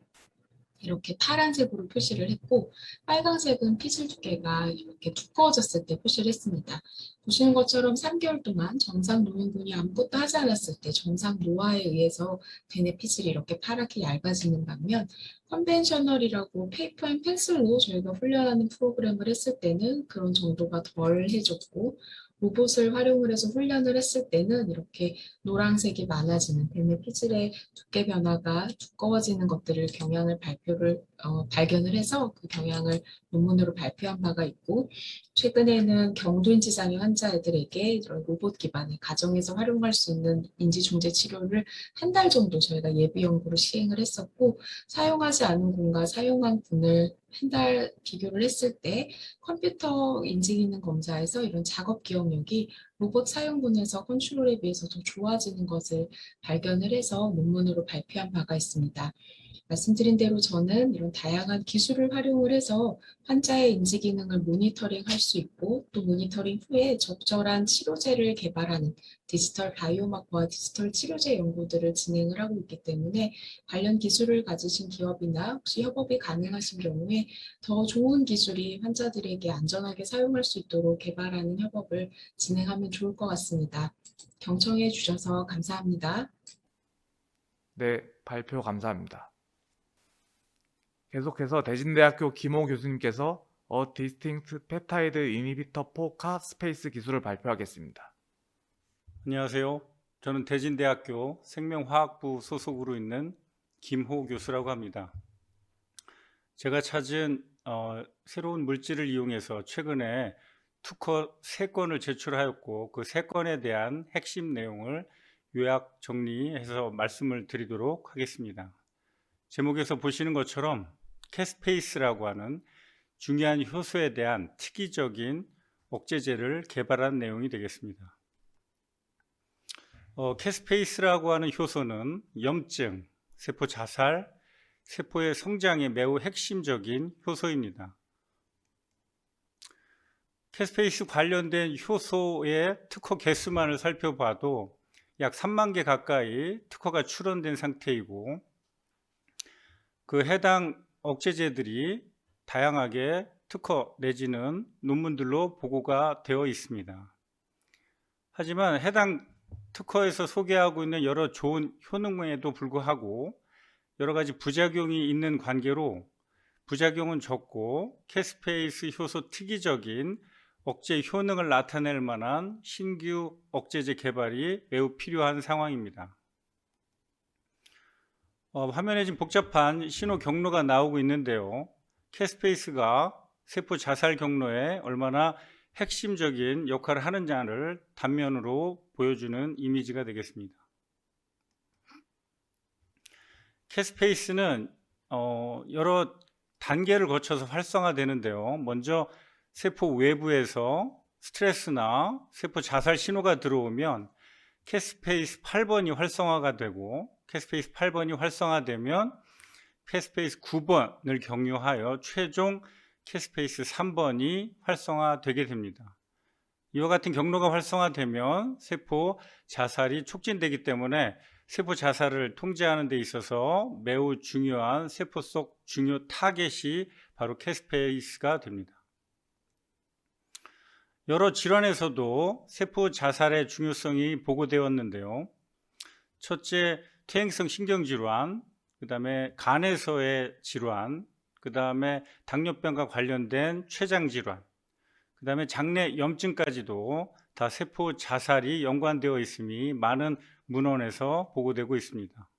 이렇게 파란색으로 표시를 했고 빨간색은 피질 두께가 이렇게 두꺼워졌을 때 표시를 했습니다. 보시는 것처럼 3개월 동안 정상 노인군이 아무것도 하지 않았을 때 정상 노화에 의해서 대뇌 피질이 이렇게 파랗게 얇아지는 반면 컨벤셔널이라고 페이퍼 앤 펜슬로 저희가 훈련하는 프로그램을 했을 때는 그런 정도가 덜해졌고 로봇을 활용을 해서 훈련을 했을 때는 이렇게 노란색이 많아지는 대뇌 피질의 두께 변화가 두꺼워지는 것들을 발견을 해서 그 경향을 논문으로 발표한 바가 있고 최근에는 경도인지 장애 환자들에게 이런 로봇 기반의 가정에서 활용할 수 있는 인지중재 치료를 한 달 정도 저희가 예비 연구로 시행을 했었고 사용하지 않은 군과 사용한 군을 한 달 비교를 했을 때 컴퓨터 인지기능 검사에서 이런 작업 기억력이 로봇 사용군에서 컨트롤에 비해서 더 좋아지는 것을 발견을 해서 논문으로 발표한 바가 있습니다. 말씀드린 대로 저는 이런 다양한 기술을 활용을 해서 환자의 인지 기능을 모니터링할 수 있고 또 모니터링 후에 적절한 치료제를 개발하는 디지털 바이오마커와 디지털 치료제 연구들을 진행을 하고 있기 때문에 관련 기술을 가지신 기업이나 혹시 협업이 가능하신 경우에 더 좋은 기술이 환자들에게 안전하게 사용할 수 있도록 개발하는 협업을 진행하면 좋을 것 같습니다. 경청해 주셔서 감사합니다. 네, 발표 감사합니다. 계속해서 대진대학교 김호 교수님께서 Distinct Peptide Inhibitor for Ca-Space 기술을 발표하겠습니다. 안녕하세요. 저는 대진대학교 생명화학부 소속으로 있는 김호 교수라고 합니다. 제가 찾은 새로운 물질을 이용해서 최근에 특허 3건을 제출하였고 그 3건에 대한 핵심 내용을 요약 정리해서 말씀을 드리도록 하겠습니다. 제목에서 보시는 것처럼 캐스페이스라고 하는 중요한 효소에 대한 특이적인 억제제를 개발한 내용이 되겠습니다. 캐스페이스라고 하는 효소는 염증, 세포 자살, 세포의 성장에 매우 핵심적인 효소입니다. 캐스페이스 관련된 효소의 특허 개수만을 살펴봐도 약 3만 개 가까이 특허가 출원된 상태이고 그 해당 억제제들이 다양하게 특허 내지는 논문들로 보고가 되어 있습니다. 하지만 해당 특허에서 소개하고 있는 여러 좋은 효능에도 불구하고 여러 가지 부작용이 있는 관계로 부작용은 적고 캐스페이스 효소 특이적인 억제 효능을 나타낼 만한 신규 억제제 개발이 매우 필요한 상황입니다. 화면에 지금 복잡한 신호 경로가 나오고 있는데요. 캐스페이스가 세포 자살 경로에 얼마나 핵심적인 역할을 하느냐를 단면으로 보여주는 이미지가 되겠습니다. 캐스페이스는 여러 단계를 거쳐서 활성화되는데요. 먼저 세포 외부에서 스트레스나 세포 자살 신호가 들어오면 캐스페이스 8번이 활성화가 되고 캐스페이스 8번이 활성화되면 캐스페이스 9번을 경유하여 최종 캐스페이스 3번이 활성화되게 됩니다. 이와 같은 경로가 활성화되면 세포 자살이 촉진되기 때문에 세포 자살을 통제하는 데 있어서 매우 중요한 세포 속 중요 타겟이 바로 캐스페이스가 됩니다. 여러 질환에서도 세포 자살의 중요성이 보고되었는데요. 첫째, 퇴행성 신경질환, 그 다음에 간에서의 질환, 그 다음에 당뇨병과 관련된 췌장질환, 그 다음에 장내 염증까지도 다 세포 자살이 연관되어 있음이 많은 문헌에서 보고되고 있습니다.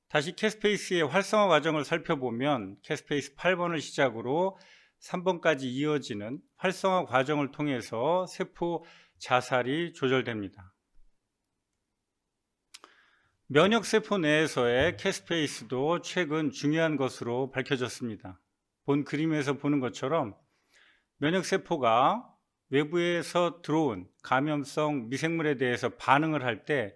다시 캐스페이스의 활성화 과정을 살펴보면 캐스페이스 8번을 시작으로 3번까지 이어지는 활성화 과정을 통해서 세포 자살이 조절됩니다. 면역세포 내에서의 캐스페이스도 최근 중요한 것으로 밝혀졌습니다. 본 그림에서 보는 것처럼 면역세포가 외부에서 들어온 감염성 미생물에 대해서 반응을 할 때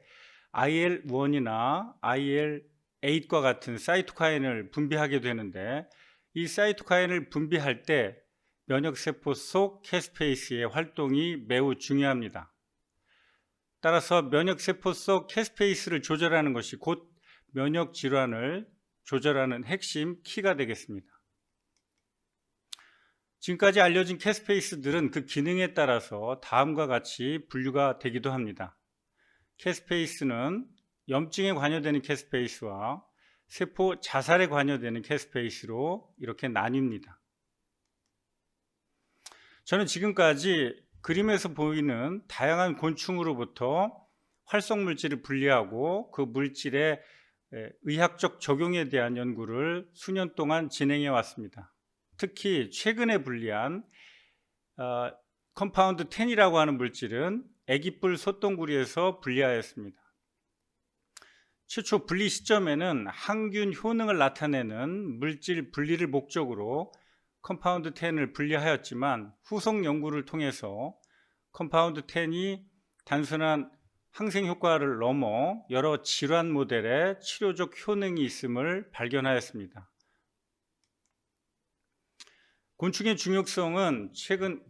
IL-1이나 IL-8과 같은 사이토카인을 분비하게 되는데, 이 사이토카인을 분비할 때 면역세포 속 캐스페이스의 활동이 매우 중요합니다. 따라서 면역세포 속 캐스페이스를 조절하는 것이 곧 면역질환을 조절하는 핵심 키가 되겠습니다. 지금까지 알려진 캐스페이스들은 그 기능에 따라서 다음과 같이 분류가 되기도 합니다. 캐스페이스는 염증에 관여되는 캐스페이스와 세포 자살에 관여되는 캐스페이스로 이렇게 나뉩니다. 저는 지금까지 그림에서 보이는 다양한 곤충으로부터 활성 물질을 분리하고 그 물질의 의학적 적용에 대한 연구를 수년 동안 진행해 왔습니다. 특히 최근에 분리한 컴파운드 10이라고 하는 물질은 애기뿔 소똥구리에서 분리하였습니다. 최초 분리 시점에는 항균 효능을 나타내는 물질 분리를 목적으로 컴파운드 10을 분리하였지만 후속 연구를 통해서 컴파운드 10이 단순한 항생 효과를 넘어 여러 질환 모델에 치료적 효능이 있음을 발견하였습니다. 곤충의 중요성은 최근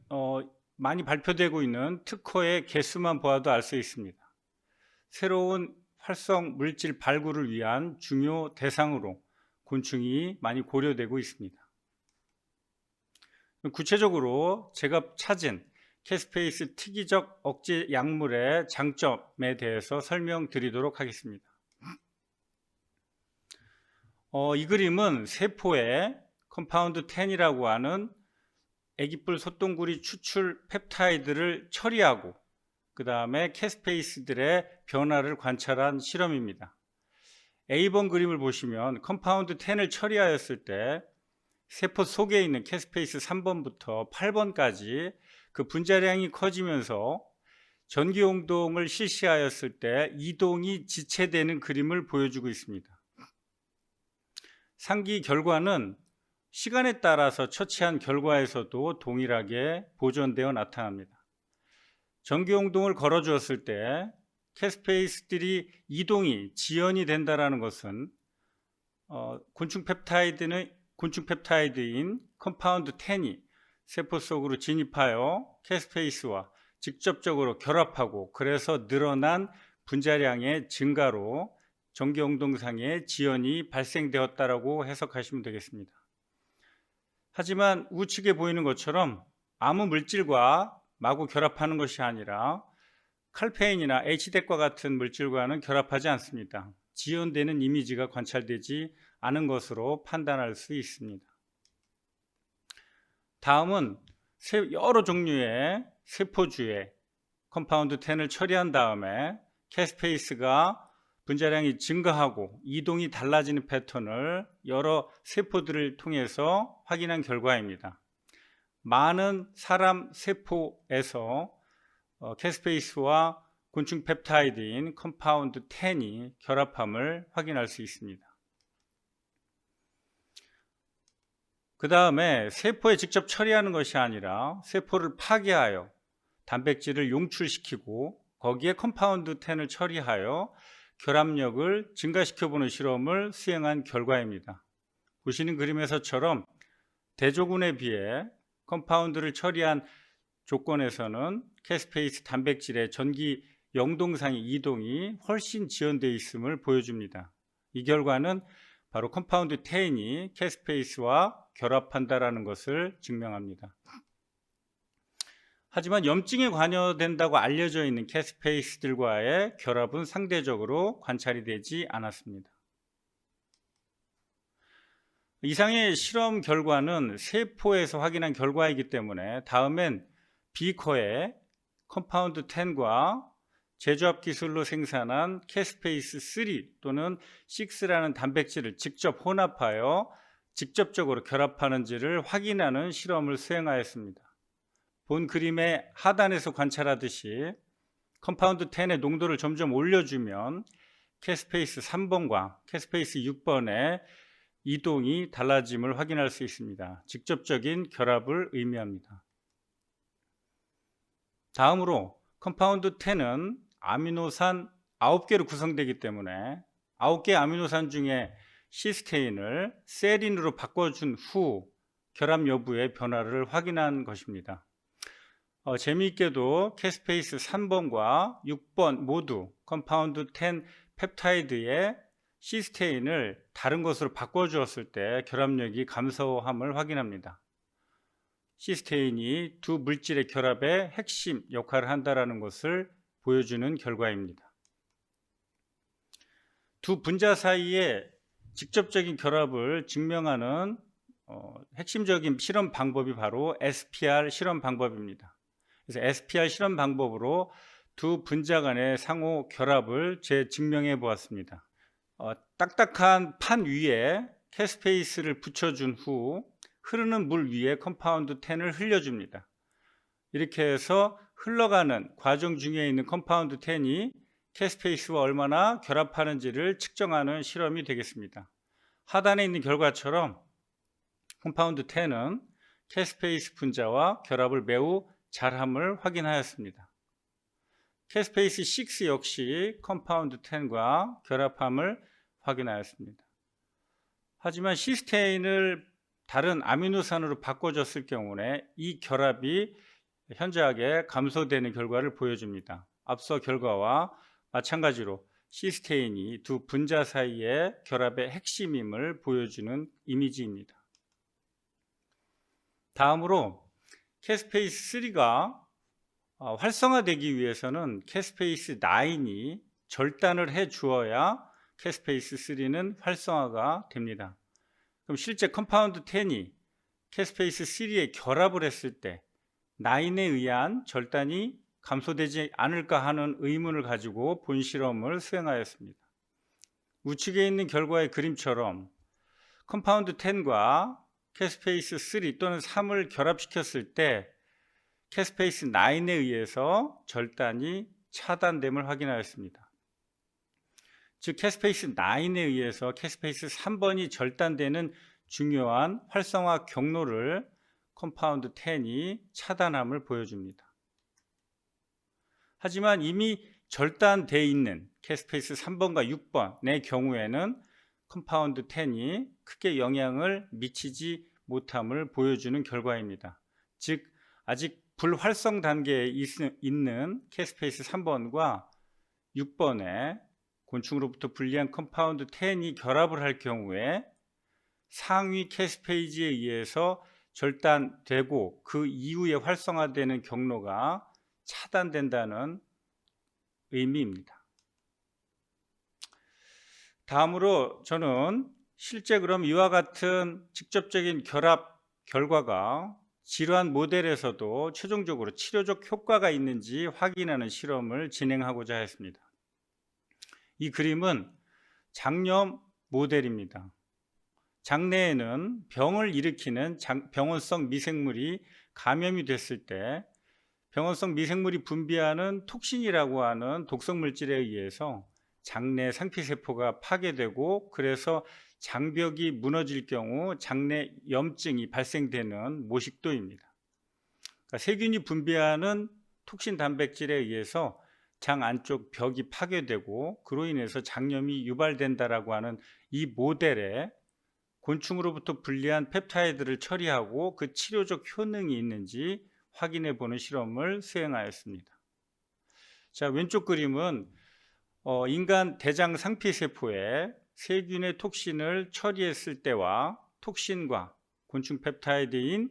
많이 발표되고 있는 특허의 개수만 보아도 알 수 있습니다. 새로운 활성 물질 발굴을 위한 중요 대상으로 곤충이 많이 고려되고 있습니다. 구체적으로 제가 찾은 캐스페이스 특이적 억제 약물의 장점에 대해서 설명드리도록 하겠습니다. 이 그림은 세포에 컴파운드 10이라고 하는 애기뿔 소똥구리 추출 펩타이드를 처리하고 그 다음에 캐스페이스들의 변화를 관찰한 실험입니다. A번 그림을 보시면 컴파운드 10을 처리하였을 때 세포 속에 있는 캐스페이스 3번부터 8번까지 그 분자량이 커지면서 전기용동을 실시하였을 때 이동이 지체되는 그림을 보여주고 있습니다. 상기 결과는 시간에 따라서 처치한 결과에서도 동일하게 보존되어 나타납니다. 전기용동을 걸어주었을 때 캐스페이스들이 이동이 지연이 된다는 것은 곤충 펩타이드인 컴파운드 10이 세포 속으로 진입하여 캐스페이스와 직접적으로 결합하고 그래서 늘어난 분자량의 증가로 전기용동상의 지연이 발생되었다라고 해석하시면 되겠습니다. 하지만 우측에 보이는 것처럼 아무 물질과 마구 결합하는 것이 아니라 칼페인이나 H덱과 같은 물질과는 결합하지 않습니다. 지연되는 이미지가 관찰되지 않은 것으로 판단할 수 있습니다. 다음은 여러 종류의 세포주에 컴파운드 10을 처리한 다음에 캐스페이스가 분자량이 증가하고 이동이 달라지는 패턴을 여러 세포들을 통해서 확인한 결과입니다. 많은 사람 세포에서 캐스페이스와 곤충 펩타이드인 컴파운드 10이 결합함을 확인할 수 있습니다. 그 다음에 세포에 직접 처리하는 것이 아니라 세포를 파괴하여 단백질을 용출시키고 거기에 컴파운드 10을 처리하여 결합력을 증가시켜보는 실험을 수행한 결과입니다. 보시는 그림에서처럼 대조군에 비해 컴파운드를 처리한 조건에서는 캐스페이스 단백질의 전기 영동상의 이동이 훨씬 지연되어 있음을 보여줍니다. 이 결과는 바로 컴파운드 10이 캐스페이스와 결합한다는 것을 증명합니다. 하지만 염증에 관여된다고 알려져 있는 캐스페이스들과의 결합은 상대적으로 관찰이 되지 않았습니다. 이상의 실험 결과는 세포에서 확인한 결과이기 때문에 다음엔 비커에 컴파운드 10과 제조합 기술로 생산한 캐스페이스 3 또는 6라는 단백질을 직접 혼합하여 직접적으로 결합하는지를 확인하는 실험을 수행하였습니다. 본 그림의 하단에서 관찰하듯이 컴파운드 10의 농도를 점점 올려주면 캐스페이스 3번과 캐스페이스 6번의 이동이 달라짐을 확인할 수 있습니다. 직접적인 결합을 의미합니다. 다음으로 컴파운드 10은 아미노산 9개로 구성되기 때문에 9개 아미노산 중에 시스테인을 세린으로 바꿔준 후 결합 여부의 변화를 확인한 것입니다. 재미있게도 캐스페이스 3번과 6번 모두 컴파운드 10 펩타이드의 시스테인을 다른 것으로 바꿔주었을 때 결합력이 감소함을 확인합니다. 시스테인이 두 물질의 결합의 핵심 역할을 한다는 것을 보여주는 결과입니다. 두 분자 사이의 직접적인 결합을 증명하는 핵심적인 실험 방법이 바로 SPR 실험 방법입니다. 그래서 SPR 실험 방법으로 두 분자 간의 상호 결합을 재증명해 보았습니다. 딱딱한 판 위에 캐스페이스를 붙여준 후 흐르는 물 위에 컴파운드 10을 흘려줍니다. 이렇게 해서 흘러가는 과정 중에 있는 컴파운드 10이 캐스페이스와 얼마나 결합하는지를 측정하는 실험이 되겠습니다. 하단에 있는 결과처럼 컴파운드 10은 캐스페이스 분자와 결합을 매우 잘함을 확인하였습니다. 캐스페이스 6 역시 컴파운드 10과 결합함을 확인하였습니다. 하지만 시스테인을 다른 아미노산으로 바꿔줬을 경우에 이 결합이 현저하게 감소되는 결과를 보여줍니다. 앞서 결과와 마찬가지로 시스테인이 두 분자 사이의 결합의 핵심임을 보여주는 이미지입니다. 다음으로 캐스페이스 3가 활성화되기 위해서는 캐스페이스 9이 절단을 해 주어야 캐스페이스 3는 활성화가 됩니다. 그럼 실제 컴파운드 10이 캐스페이스 3에 결합을 했을 때 9에 의한 절단이 감소되지 않을까 하는 의문을 가지고 본 실험을 수행하였습니다. 우측에 있는 결과의 그림처럼 컴파운드 10과 캐스페이스 3 또는 3을 결합시켰을 때 캐스페이스 9에 의해서 절단이 차단됨을 확인하였습니다. 즉 캐스페이스 9에 의해서 캐스페이스 3번이 절단되는 중요한 활성화 경로를 컴파운드 10이 차단함을 보여줍니다. 하지만 이미 절단되어 있는 캐스페이스 3번과 6번의 경우에는 컴파운드 10이 크게 영향을 미치지 못함을 보여주는 결과입니다. 즉 아직 불활성 단계에 있는 캐스페이스 3번과 6번에 곤충으로부터 분리한 컴파운드 10이 결합을 할 경우에 상위 캐스페이지에 의해서 절단되고 그 이후에 활성화되는 경로가 차단된다는 의미입니다. 다음으로 저는 실제 그럼 이와 같은 직접적인 결합 결과가 질환 모델에서도 최종적으로 치료적 효과가 있는지 확인하는 실험을 진행하고자 했습니다. 이 그림은 장염 모델입니다. 장내에는 병을 일으키는 병원성 미생물이 감염이 됐을 때 병원성 미생물이 분비하는 톡신이라고 하는 독성 물질에 의해서 장내 상피세포가 파괴되고 그래서 장벽이 무너질 경우 장내 염증이 발생되는 모식도입니다. 그러니까 세균이 분비하는 톡신 단백질에 의해서 장 안쪽 벽이 파괴되고 그로 인해서 장염이 유발된다라고 하는 이 모델에 곤충으로부터 분리한 펩타이드를 처리하고 그 치료적 효능이 있는지 확인해 보는 실험을 수행하였습니다. 자, 왼쪽 그림은 인간 대장 상피세포에 세균의 톡신을 처리했을 때와 톡신과 곤충 펩타이드인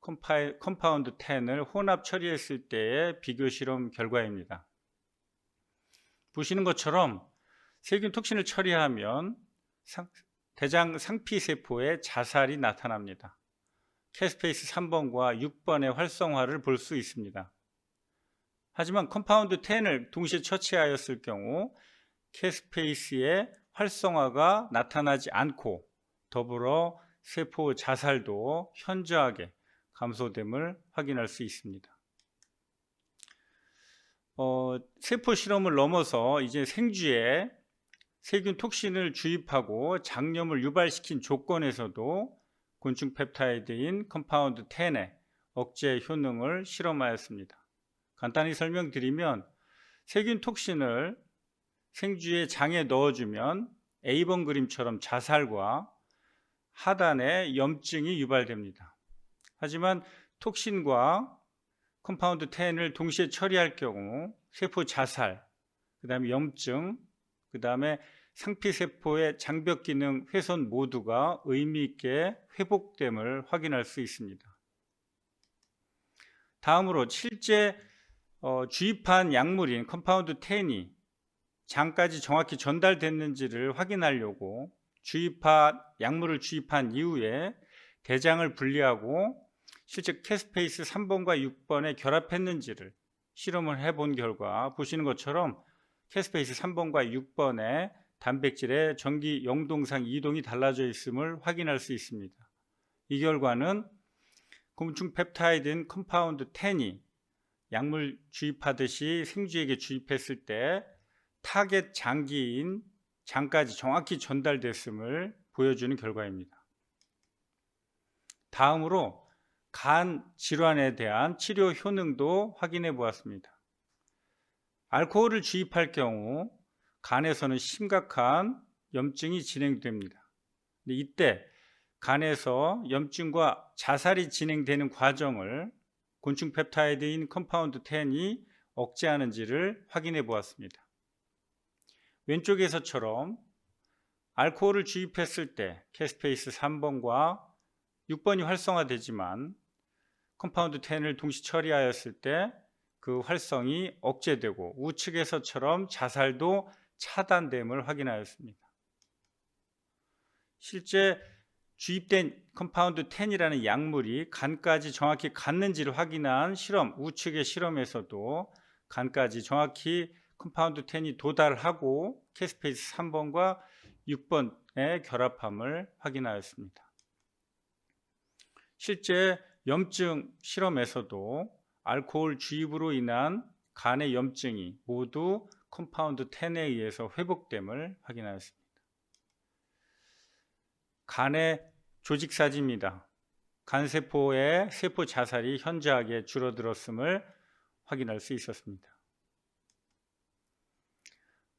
컴파운드 10을 혼합 처리했을 때의 비교 실험 결과입니다. 보시는 것처럼 세균 톡신을 처리하면 대장 상피세포의 자살이 나타납니다. 캐스페이스 3번과 6번의 활성화를 볼 수 있습니다. 하지만 컴파운드 10을 동시에 처치하였을 경우 캐스페이스의 활성화가 나타나지 않고 더불어 세포 자살도 현저하게 감소됨을 확인할 수 있습니다. 세포 실험을 넘어서 이제 생쥐에 세균 톡신을 주입하고 장염을 유발시킨 조건에서도 곤충 펩타이드인 컴파운드 10의 억제 효능을 실험하였습니다. 간단히 설명드리면 세균 톡신을 생쥐의 장에 넣어주면 A번 그림처럼 자살과 하단에 염증이 유발됩니다. 하지만 톡신과 컴파운드 10을 동시에 처리할 경우 세포 자살, 그 다음에 염증, 그 다음에 상피세포의 장벽 기능 훼손 모두가 의미 있게 회복됨을 확인할 수 있습니다. 다음으로 실제 주입한 약물인 컴파운드 10이 장까지 정확히 전달됐는지를 확인하려고 약물을 주입한 이후에 대장을 분리하고 실제 캐스페이스 3번과 6번에 결합했는지를 실험을 해본 결과 보시는 것처럼 캐스페이스 3번과 6번의 단백질의 전기 영동상 이동이 달라져 있음을 확인할 수 있습니다. 이 결과는 곤충 펩타이드인 컴파운드 10이 약물 주입하듯이 생쥐에게 주입했을 때 타겟 장기인 장까지 정확히 전달됐음을 보여주는 결과입니다. 다음으로 간 질환에 대한 치료 효능도 확인해 보았습니다. 알코올을 주입할 경우 간에서는 심각한 염증이 진행됩니다. 이때 간에서 염증과 자살이 진행되는 과정을 곤충 펩타이드인 컴파운드 10이 억제하는지를 확인해 보았습니다. 왼쪽에서처럼 알코올을 주입했을 때 캐스페이스 3번과 6번이 활성화되지만 컴파운드 10을 동시 처리하였을 때 그 활성이 억제되고 우측에서처럼 자살도 차단됨을 확인하였습니다. 실제 주입된 컴파운드 10이라는 약물이 간까지 정확히 갔는지를 확인한 실험, 우측의 실험에서도 간까지 정확히 컴파운드 10이 도달하고 캐스페이스 3번과 6번의 결합함을 확인하였습니다. 실제 염증 실험에서도 알코올 주입으로 인한 간의 염증이 모두 컴파운드 10에 의해서 회복됨을 확인하였습니다. 간의 조직 사진입니다. 간세포의 세포 자살이 현저하게 줄어들었음을 확인할 수 있었습니다.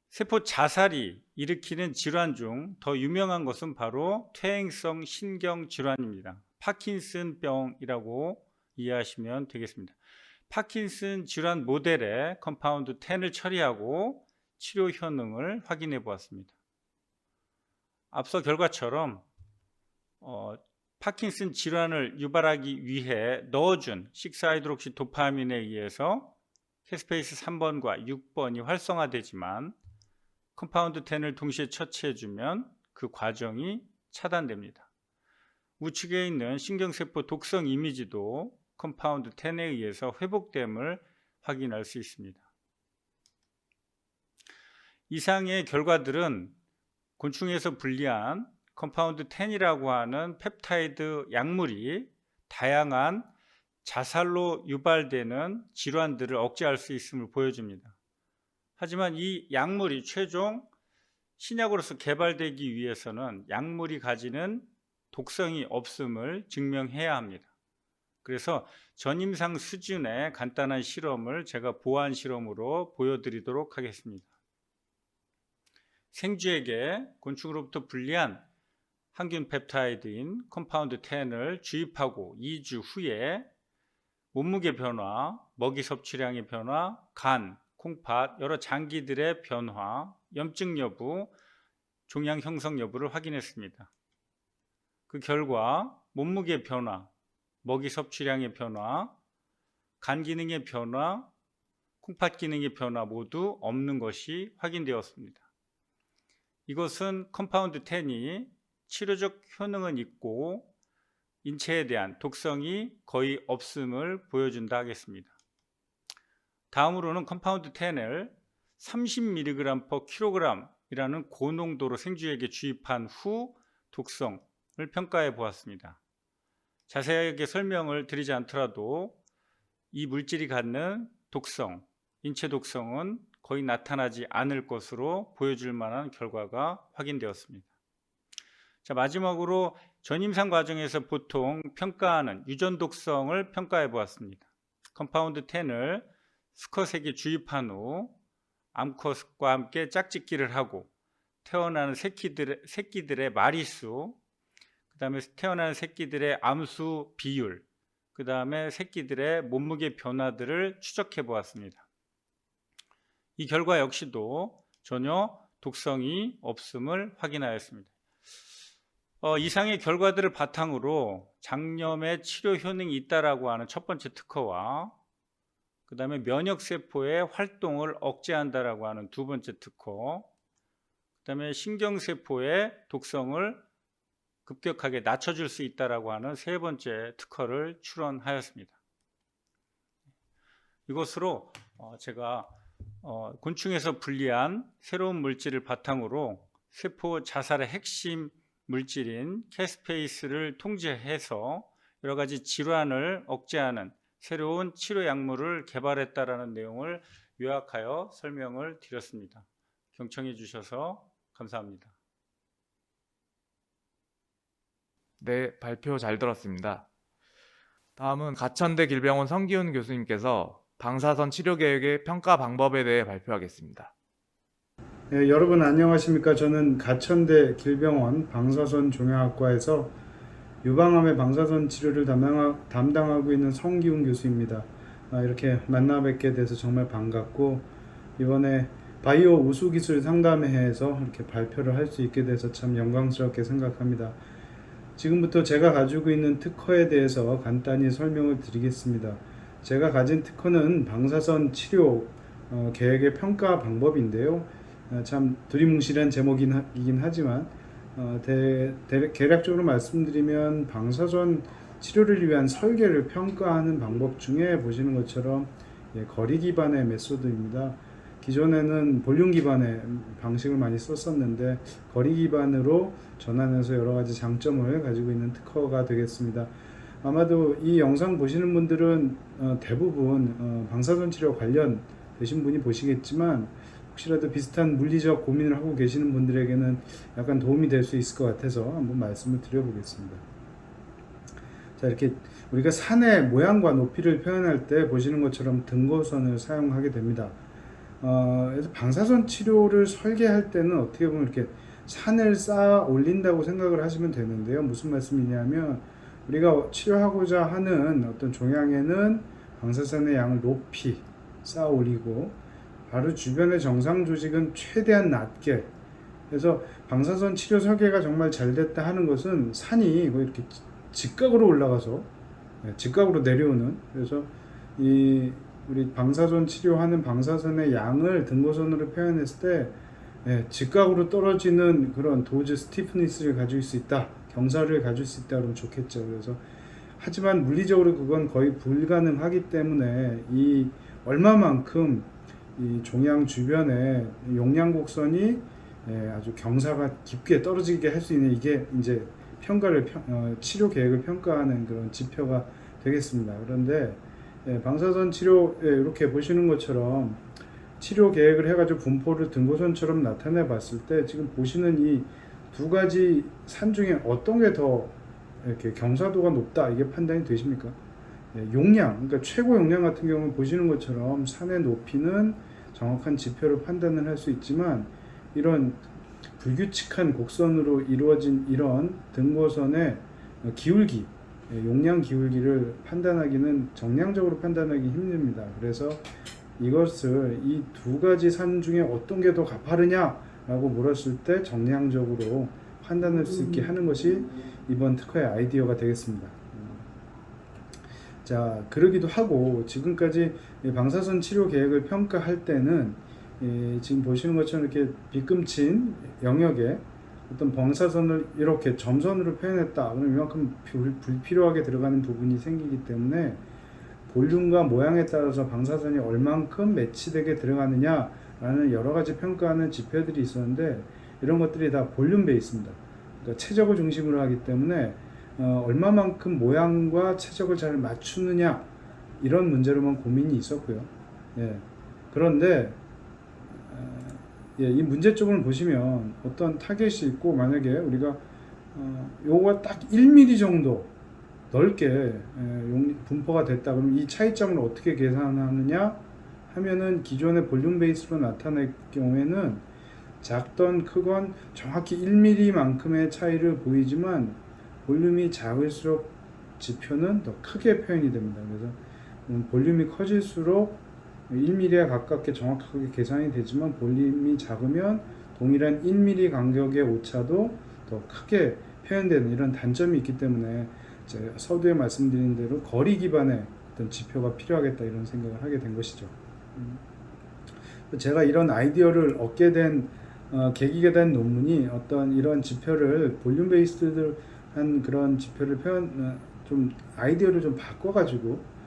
세포 자살이 일으키는 질환 중 더 유명한 것은 바로 퇴행성 신경질환입니다. 파킨슨병이라고 이해하시면 되겠습니다. 파킨슨 질환 모델에 컴파운드 10을 처리하고 치료 효능을 확인해 보았습니다. 앞서 결과처럼 파킨슨 질환을 유발하기 위해 넣어준 6-하이드록시도파민에 의해서 캐스페이스 3번과 6번이 활성화되지만 컴파운드 10을 동시에 처치해주면 그 과정이 차단됩니다. 우측에 있는 신경세포 독성 이미지도 컴파운드 10에 의해서 회복됨을 확인할 수 있습니다. 이상의 결과들은 곤충에서 분리한 컴파운드 10이라고 하는 펩타이드 약물이 다양한 자살로 유발되는 질환들을 억제할 수 있음을 보여줍니다. 하지만 이 약물이 최종 신약으로서 개발되기 위해서는 약물이 가지는 독성이 없음을 증명해야 합니다. 그래서 전임상 수준의 간단한 실험을 제가 보안 실험으로 보여드리도록 하겠습니다. 생쥐에게 곤충으로부터 분리한 항균 펩타이드인 컴파운드 10을 주입하고 2주 후에 몸무게 변화, 먹이 섭취량의 변화, 간, 콩팥, 여러 장기들의 변화, 염증 여부, 종양 형성 여부를 확인했습니다. 그 결과 몸무게 변화, 먹이 섭취량의 변화, 간 기능의 변화, 콩팥 기능의 변화 모두 없는 것이 확인되었습니다. 이것은 컴파운드 10이 치료적 효능은 있고 인체에 대한 독성이 거의 없음을 보여준다 하겠습니다. 다음으로는 컴파운드 10을 30mg/kg이라는 고농도로 생쥐에게 주입한 후 독성을 평가해 보았습니다. 자세하게 설명을 드리지 않더라도 이 물질이 갖는 독성, 인체 독성은 거의 나타나지 않을 것으로 보여줄 만한 결과가 확인되었습니다. 자, 마지막으로 전임상 과정에서 보통 평가하는 유전 독성을 평가해 보았습니다. 컴파운드 10을 수컷에게 주입한 후 암컷과 함께 짝짓기를 하고 태어나는 새끼들의 마리수, 그 다음에 태어나는 새끼들의 암수 비율, 그 다음에 새끼들의 몸무게 변화들을 추적해 보았습니다. 이 결과 역시도 전혀 독성이 없음을 확인하였습니다. 이상의 결과들을 바탕으로 장염의 치료 효능이 있다라고 하는 첫 번째 특허와 그 다음에 면역세포의 활동을 억제한다라고 하는 두 번째 특허, 그 다음에 신경세포의 독성을 급격하게 낮춰줄 수 있다라고 하는 세 번째 특허를 출원하였습니다. 이것으로 제가 곤충에서 분리한 새로운 물질을 바탕으로 세포 자살의 핵심 물질인 캐스페이스를 통제해서 여러 가지 질환을 억제하는 새로운 치료 약물을 개발했다라는 내용을 요약하여 설명을 드렸습니다. 경청해 주셔서 감사합니다. 네, 발표 잘 들었습니다. 다음은 가천대 길병원 성기훈 교수님께서 방사선 치료 계획의 평가 방법에 대해 발표하겠습니다. 네, 여러분 안녕하십니까? 저는 가천대 길병원 방사선 종양학과에서 유방암의 방사선 치료를 담당하고 있는 성기훈 교수입니다. 이렇게 만나 뵙게 돼서 정말 반갑고, 이번에 바이오 우수기술 상담회에서 이렇게 발표를 할 수 있게 돼서 참 영광스럽게 생각합니다. 지금부터 제가 가지고 있는 특허에 대해서 간단히 설명을 드리겠습니다. 제가 가진 특허는 방사선 치료 계획의 평가 방법인데요. 참 두리뭉실한 제목이긴 하지만 대략적으로 말씀드리면 방사선 치료를 위한 설계를 평가하는 방법 중에 보시는 것처럼 거리 기반의 메소드입니다. 기존에는 볼륨 기반의 방식을 많이 썼었는데 거리 기반으로 전환해서 여러 가지 장점을 가지고 있는 특허가 되겠습니다. 아마도 이 영상 보시는 분들은 대부분 방사선 치료 관련 되신 분이 보시겠지만, 혹시라도 비슷한 물리적 고민을 하고 계시는 분들에게는 약간 도움이 될 수 있을 것 같아서 한번 말씀을 드려보겠습니다. 자, 이렇게 우리가 산의 모양과 높이를 표현할 때 보시는 것처럼 등고선을 사용하게 됩니다. 그래서 방사선 치료를 설계할 때는 어떻게 보면 이렇게 산을 쌓아 올린다고 생각을 하시면 되는데요. 무슨 말씀이냐면, 우리가 치료하고자 하는 어떤 종양에는 방사선의 양을 높이 쌓아 올리고, 바로 주변의 정상 조직은 최대한 낮게, 그래서 방사선 치료 설계가 정말 잘 됐다 하는 것은 산이 거의 이렇게 직각으로 올라가서 직각으로 내려오는, 그래서 우리 방사선 치료하는 방사선의 양을 등고선으로 표현했을 때 직각으로 떨어지는 그런 도즈 스티프니스를 가질 수 있다, 경사를 가질 수 있다 그러면 좋겠죠. 그래서 하지만 물리적으로 그건 거의 불가능하기 때문에 이 얼마만큼 이 종양 주변에 용량곡선이 아주 경사가 깊게 떨어지게 할 수 있는, 이게 이제 치료 계획을 평가하는 그런 지표가 되겠습니다. 그런데 방사선 치료 이렇게 보시는 것처럼 치료 계획을 해가지고 분포를 등고선처럼 나타내 봤을 때 지금 보시는 이 두 가지 산 중에 어떤 게 더 이렇게 경사도가 높다, 이게 판단이 되십니까? 용량, 그러니까 최고 용량 같은 경우는 보시는 것처럼 산의 높이는 정확한 지표로 판단을 할 수 있지만, 이런 불규칙한 곡선으로 이루어진 이런 등고선의 기울기, 용량 기울기를 판단하기는 정량적으로 판단하기 힘듭니다. 그래서 이것을 이 두 가지 산 중에 어떤 게 더 가파르냐 라고 물었을 때 정량적으로 판단할 수 있게 하는 것이 이번 특허의 아이디어가 되겠습니다. 자, 그러기도 하고, 지금까지 방사선 치료 계획을 평가할 때는 지금 보시는 것처럼 이렇게 비금친 영역에 어떤 방사선을 이렇게 점선으로 표현했다. 그럼 이만큼 불필요하게 들어가는 부분이 생기기 때문에 볼륨과 모양에 따라서 방사선이 얼만큼 매치되게 들어가느냐라는 여러 가지 평가하는 지표들이 있었는데 이런 것들이 다 볼륨 베이스입니다. 그러니까 최적을 중심으로 하기 때문에 얼마만큼 모양과 최적을 잘 맞추느냐 이런 문제로만 고민이 있었고요. 예. 그런데 이 문제점을 보시면 어떤 타겟이 있고 만약에 우리가 요거가 딱 1mm 정도 넓게 분포가 됐다 그러면 이 차이점을 어떻게 계산하느냐 하면은 기존의 볼륨 베이스로 나타낼 경우에는 작던 크건 정확히 1mm만큼의 차이를 보이지만 볼륨이 작을수록 지표는 더 크게 표현이 됩니다. 그래서 볼륨이 커질수록 1mm에 가깝게 정확하게 계산이 되지만 볼륨이 작으면 동일한 1mm 간격의 오차도 더 크게 표현되는 이런 단점이 있기 때문에 제가 서두에 말씀드린 대로 거리 기반의 어떤 지표가 필요하겠다 이런 생각을 하게 된 것이죠. 제가 이런 아이디어를 얻게 된 계기가 된 논문이 어떤 이런 지표를 볼륨 베이스드한 그런 지표를 좀 아이디어를 좀 바꿔가지고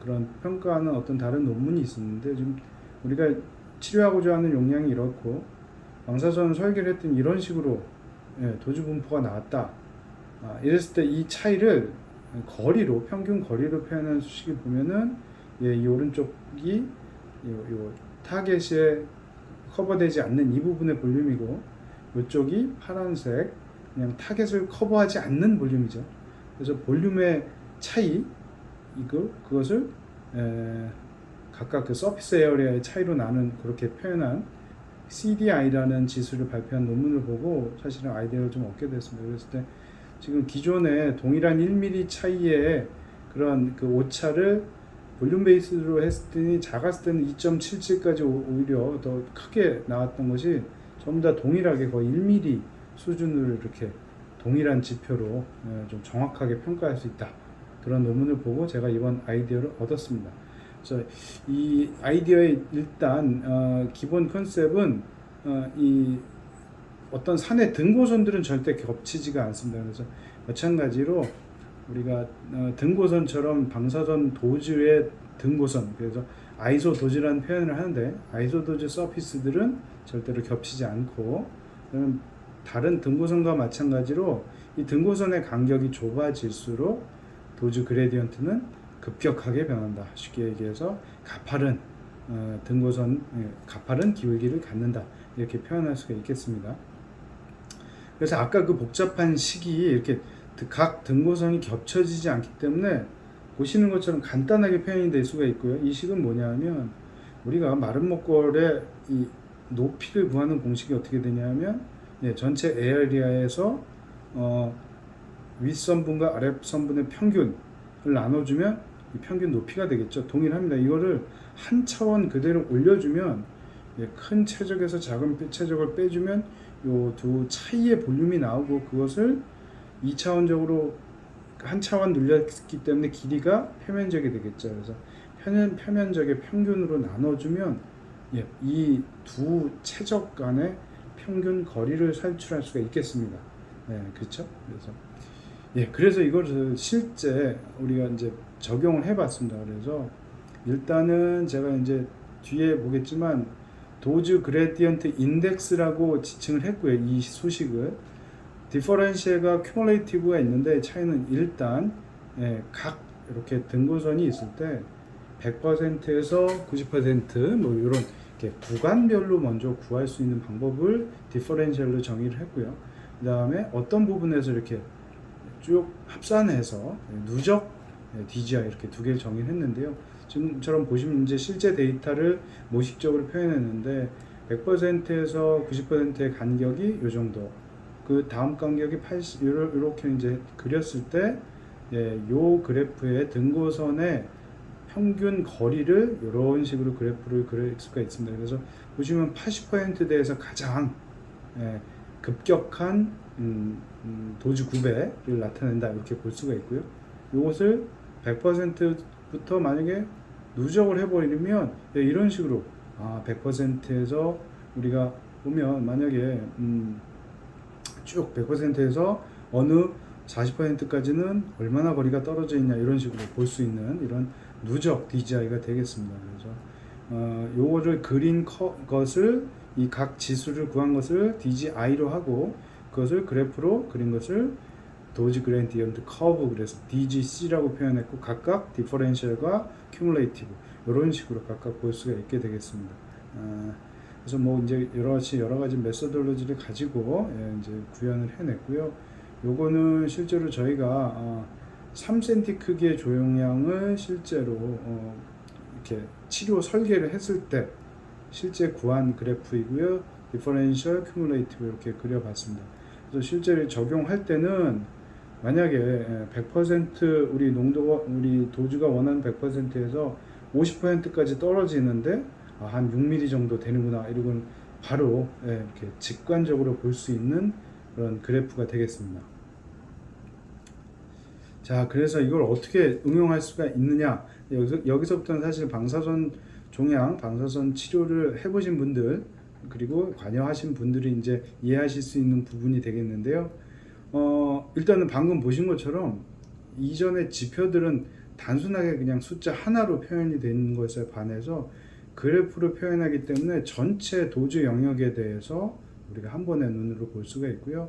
그런 평가하는 어떤 다른 논문이 있었는데 지금 우리가 치료하고자 하는 용량이 이렇고 방사선 설계를 했더니 이런 식으로 도주 분포가 나왔다. 이랬을 때 이 차이를 거리로 평균 거리로 표현한 수식을 보면은 이 오른쪽이 요 타겟에 커버되지 않는 이 부분의 볼륨이고 이쪽이 파란색 그냥 타겟을 커버하지 않는 볼륨이죠. 그래서 볼륨의 차이 그것을 각각 그 서피스 에어리아의 차이로 나는 그렇게 표현한 CDI라는 지수를 발표한 논문을 보고 사실은 아이디어를 좀 얻게 됐습니다. 그랬을 때 지금 기존에 동일한 1mm 차이의 그런 그 오차를 볼륨 베이스로 했더니 작았을 때는 2.77까지 오히려 더 크게 나왔던 것이 전부 다 동일하게 거의 1mm 수준으로 이렇게 동일한 지표로 좀 정확하게 평가할 수 있다. 그런 논문을 보고 제가 이번 아이디어를 얻었습니다. 그래서 이 아이디어의 일단 기본 컨셉은 이 어떤 산의 등고선들은 절대 겹치지가 않습니다. 그래서 마찬가지로 우리가 등고선처럼 방사선 도주의 등고선, 그래서 아이소 도주라는 표현을 하는데 아이소 도주 서피스들은 절대로 겹치지 않고 다른 등고선과 마찬가지로 이 등고선의 간격이 좁아질수록 도주 그레디언트는 급격하게 변한다. 쉽게 얘기해서 가파른 가파른 기울기를 갖는다. 이렇게 표현할 수가 있겠습니다. 그래서 아까 그 복잡한 식이 이렇게 각 등고선이 겹쳐지지 않기 때문에 보시는 것처럼 간단하게 표현이 될 수가 있고요. 이 식은 뭐냐면 우리가 마른 목걸의 이 높이를 구하는 공식이 어떻게 되냐면 전체 에어리아에서 윗선분과 아랫선분의 평균을 나눠주면 이 평균 높이가 되겠죠. 동일합니다. 이거를 한 차원 그대로 올려주면 큰 최적에서 작은 최적을 빼주면 요 두 차이의 볼륨이 나오고 그것을 2차원적으로 한 차원 늘렸기 때문에 길이가 표면적이 되겠죠. 그래서 표면적의 평균으로 나눠주면 이 두 최적 간의 평균 거리를 산출할 수가 있겠습니다. 그렇죠? 그래서 이것을 실제 우리가 이제 적용을 해봤습니다. 그래서 일단은 제가 이제 뒤에 보겠지만 도즈 그레디언트 인덱스라고 지칭을 했고요. 이 수식을 디퍼런시에가 큐뮬레이티브가 있는데 차이는 일단 각 이렇게 등고선이 있을 때 100%에서 90% 뭐 이런 구간별로 먼저 구할 수 있는 방법을 디퍼런셜로 정의를 했고요. 그 다음에 어떤 부분에서 이렇게 쭉 합산해서 누적 DGI 이렇게 두 개를 정의를 했는데요. 지금처럼 보시면 이제 실제 데이터를 모식적으로 표현했는데 100%에서 90%의 간격이 이 정도, 그 다음 간격이 80 이렇게 이제 그렸을 때 요 그래프의 등고선의 평균 거리를 이런 식으로 그래프를 그릴 수가 있습니다. 그래서 보시면 80%대에서 가장 급격한 도주 구배를 나타낸다 이렇게 볼 수가 있고요. 이것을 100%부터 만약에 누적을 해버리면 이런 식으로 100%에서 우리가 보면 만약에 쭉 100%에서 어느 40%까지는 얼마나 거리가 떨어져 있냐 이런 식으로 볼 수 있는 이런 누적 DJI가 되겠습니다. 그래서 요거를 그린 것을 이 각 지수를 구한 것을 DJI로 하고 그것을 그래프로 그린 것을 도지 그레디언트 커브 그래서 DGC라고 표현했고 각각 디퍼런셜과 큐뮬레이티브 이런 식으로 각각 볼 수가 있게 되겠습니다. 그래서 뭐 이제 여러 가지 메소돌로지를 가지고 이제 구현을 해냈고요. 요거는 실제로 저희가 3cm 크기의 조용량을 실제로 이렇게 치료 설계를 했을 때 실제 구한 그래프이고요. 디퍼런셜, 큐뮬레이티브 이렇게 그려봤습니다. 그래서 실제로 적용할 때는 만약에 100% 우리 도주가 원하는 100%에서 50%까지 떨어지는데 한 6mm 정도 되는구나 이런 바로 이렇게 직관적으로 볼 수 있는 그런 그래프가 되겠습니다. 자, 그래서 이걸 어떻게 응용할 수가 있느냐? 여기서부터는 사실 방사선 종양, 방사선 치료를 해보신 분들 그리고 관여하신 분들이 이제 이해하실 수 있는 부분이 되겠는데요. 일단은 방금 보신 것처럼 이전의 지표들은 단순하게 그냥 숫자 하나로 표현이 되는 것에 반해서 그래프로 표현하기 때문에 전체 도주 영역에 대해서 우리가 한 번의 눈으로 볼 수가 있고요.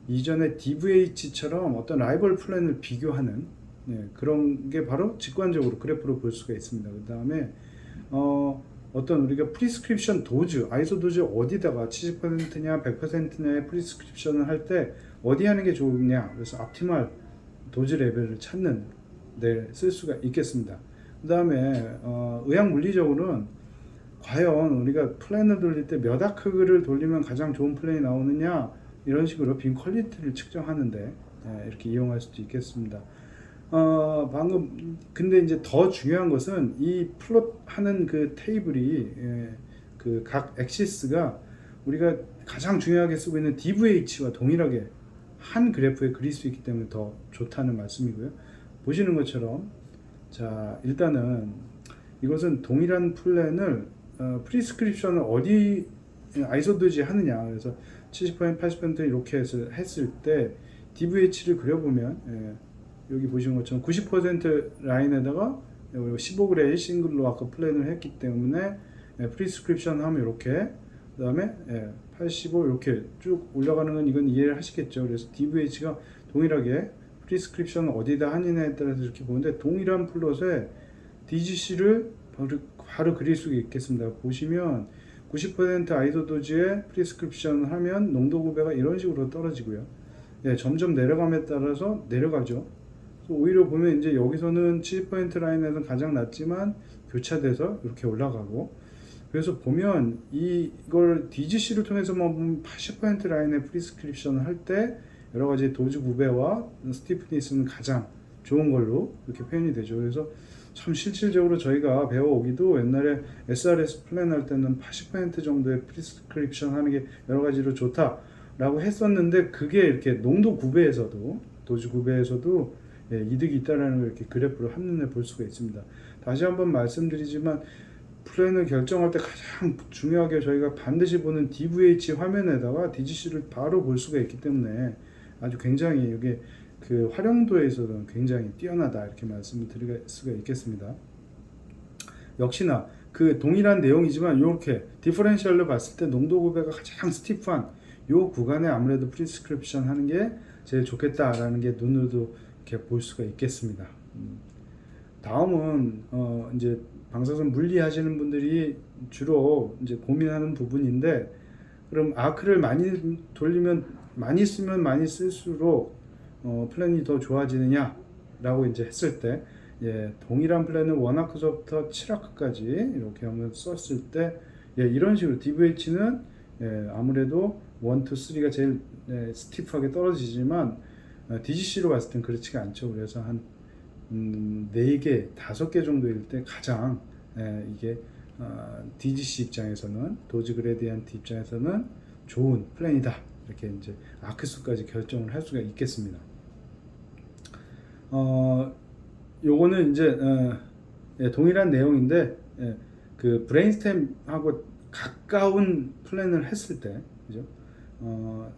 이전에 DVH처럼 어떤 라이벌 플랜을 비교하는 그런 게 바로 직관적으로 그래프로 볼 수가 있습니다. 그 다음에 어떤 우리가 프리스크립션 도주, 아이소 도주 어디다가 70%냐 100%냐의 프리스크립션을 할 때 어디 하는 게 좋으냐 그래서 옵티멀 도주 레벨을 찾는 데 쓸 수가 있겠습니다. 그 다음에 의학 물리적으로는 과연 우리가 플랜을 돌릴 때 몇 아크를 돌리면 가장 좋은 플랜이 나오느냐 이런 식으로 빔 퀄리티를 측정하는데 이렇게 이용할 수도 있겠습니다. 방금 근데 이제 더 중요한 것은 이 플롯 하는 그 테이블이 그 각 엑시스가 우리가 가장 중요하게 쓰고 있는 DVH와 동일하게 한 그래프에 그릴 수 있기 때문에 더 좋다는 말씀이고요. 보시는 것처럼 자 일단은 이것은 동일한 플랜을 프리스크립션을 어디 아이소도지 하느냐 그래서 70% 80% 이렇게 해서 했을 때 DVH를 그려보면 여기 보시는 것처럼 90% 라인에다가 15그레이 싱글로 아까 플랜을 했기 때문에 프리스크립션 하면 이렇게 그 다음에 85 이렇게 쭉 올라가는 건 이건 이해를 하시겠죠. 그래서 DVH가 동일하게 프리스크립션을 어디다 하느냐에 따라서 이렇게 보는데 동일한 플롯에 DGC를 바로 그릴 수가 있겠습니다. 보시면 90% 아이소도지에 프리스크립션을 하면 농도 구배가 이런 식으로 떨어지고요. 점점 내려감에 따라서 내려가죠. 오히려 보면 이제 여기서는 70% 라인에서는 가장 낮지만 교차돼서 이렇게 올라가고 그래서 보면 이걸 DGC를 통해서만 보면 80% 라인의 프리스크립션을 할 때 여러 가지 도주 구배와 스티프니스는 가장 좋은 걸로 이렇게 표현이 되죠. 그래서 참 실질적으로 저희가 배워오기도 옛날에 SRS 플랜 할 때는 80% 정도의 프리스크립션 하는 게 여러 가지로 좋다라고 했었는데 그게 이렇게 농도 구배에서도 도주 구배에서도 이득이 있다라는 걸 이렇게 그래프로 한눈에 볼 수가 있습니다. 다시 한번 말씀드리지만 플랜을 결정할 때 가장 중요하게 저희가 반드시 보는 DVH 화면에다가 DGC를 바로 볼 수가 있기 때문에 아주 굉장히 이게 그 활용도에서는 굉장히 뛰어나다 이렇게 말씀을 드릴 수가 있겠습니다. 역시나 그 동일한 내용이지만 이렇게 디퍼런셜로 봤을 때 농도 구배가 가장 스티프한 이 구간에 아무래도 프리스크립션 하는 게 제일 좋겠다라는 게 눈으로도 이렇게 볼 수가 있겠습니다. 다음은 이제 방사선 물리 하시는 분들이 주로 이제 고민하는 부분인데 그럼 아크를 많이 돌리면 많이 쓰면 많이 쓸수록 플랜이 더 좋아지느냐 라고 이제 했을 때 동일한 플랜을 1아크서부터 7아크까지 이렇게 한번 썼을 때 이런 식으로 DVH는 아무래도 1, 2, 3가 제일 스티프하게 떨어지지만 DGC로 봤을 땐 그렇지가 않죠. 그래서 한 4개, 5개 정도일 때 가장 이게 DGC 입장에서는 도지 그레디언트 입장에서는 좋은 플랜이다. 이렇게 이제 아크 수까지 결정을 할 수가 있겠습니다. 요거는 이제 동일한 내용인데 그 브레인스템하고 가까운 플랜을 했을 때, 그죠?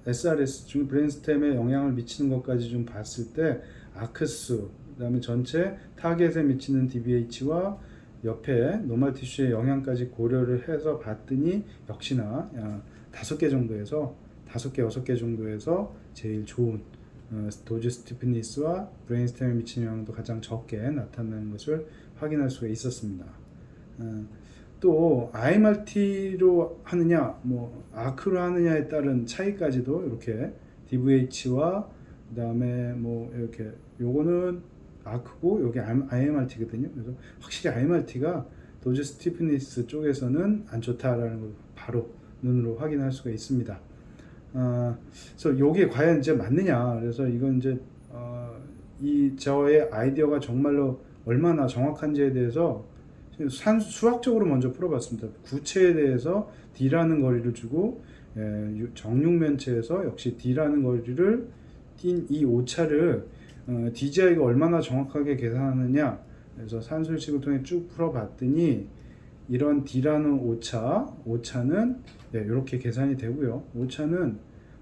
SRS 중 브레인스템에 영향을 미치는 것까지 좀 봤을 때 아크수, 그다음에 전체 타겟에 미치는 DBH와 옆에 노멀 티슈의 영향까지 고려를 해서 봤더니 역시나 5개 정도에서 5개, 6개 정도에서 제일 좋은 도즈 스티프니스와 브레인스템에 미치는 영향도 가장 적게 나타나는 것을 확인할 수가 있었습니다. 또 IMRT로 하느냐, 뭐 아크로 하느냐에 따른 차이까지도 이렇게 DVH와 그다음에 뭐 이렇게 요거는 아크고 여기 IMRT거든요. 그래서 확실히 IMRT가 도즈 스티프니스 쪽에서는 안 좋다라는 걸 바로 눈으로 확인할 수가 있습니다. 그래서 요게 과연 이제 맞느냐? 그래서 이건 이제 이 저의 아이디어가 정말로 얼마나 정확한지에 대해서 수학적으로 먼저 풀어봤습니다. 구체에 대해서 D라는 거리를 주고 정육면체에서 역시 D라는 거리를 띈 이 오차를 DGI가 얼마나 정확하게 계산하느냐. 그래서 산술식을 통해 쭉 풀어봤더니 이런 D라는 오차는 이렇게 계산이 되고요. 오차는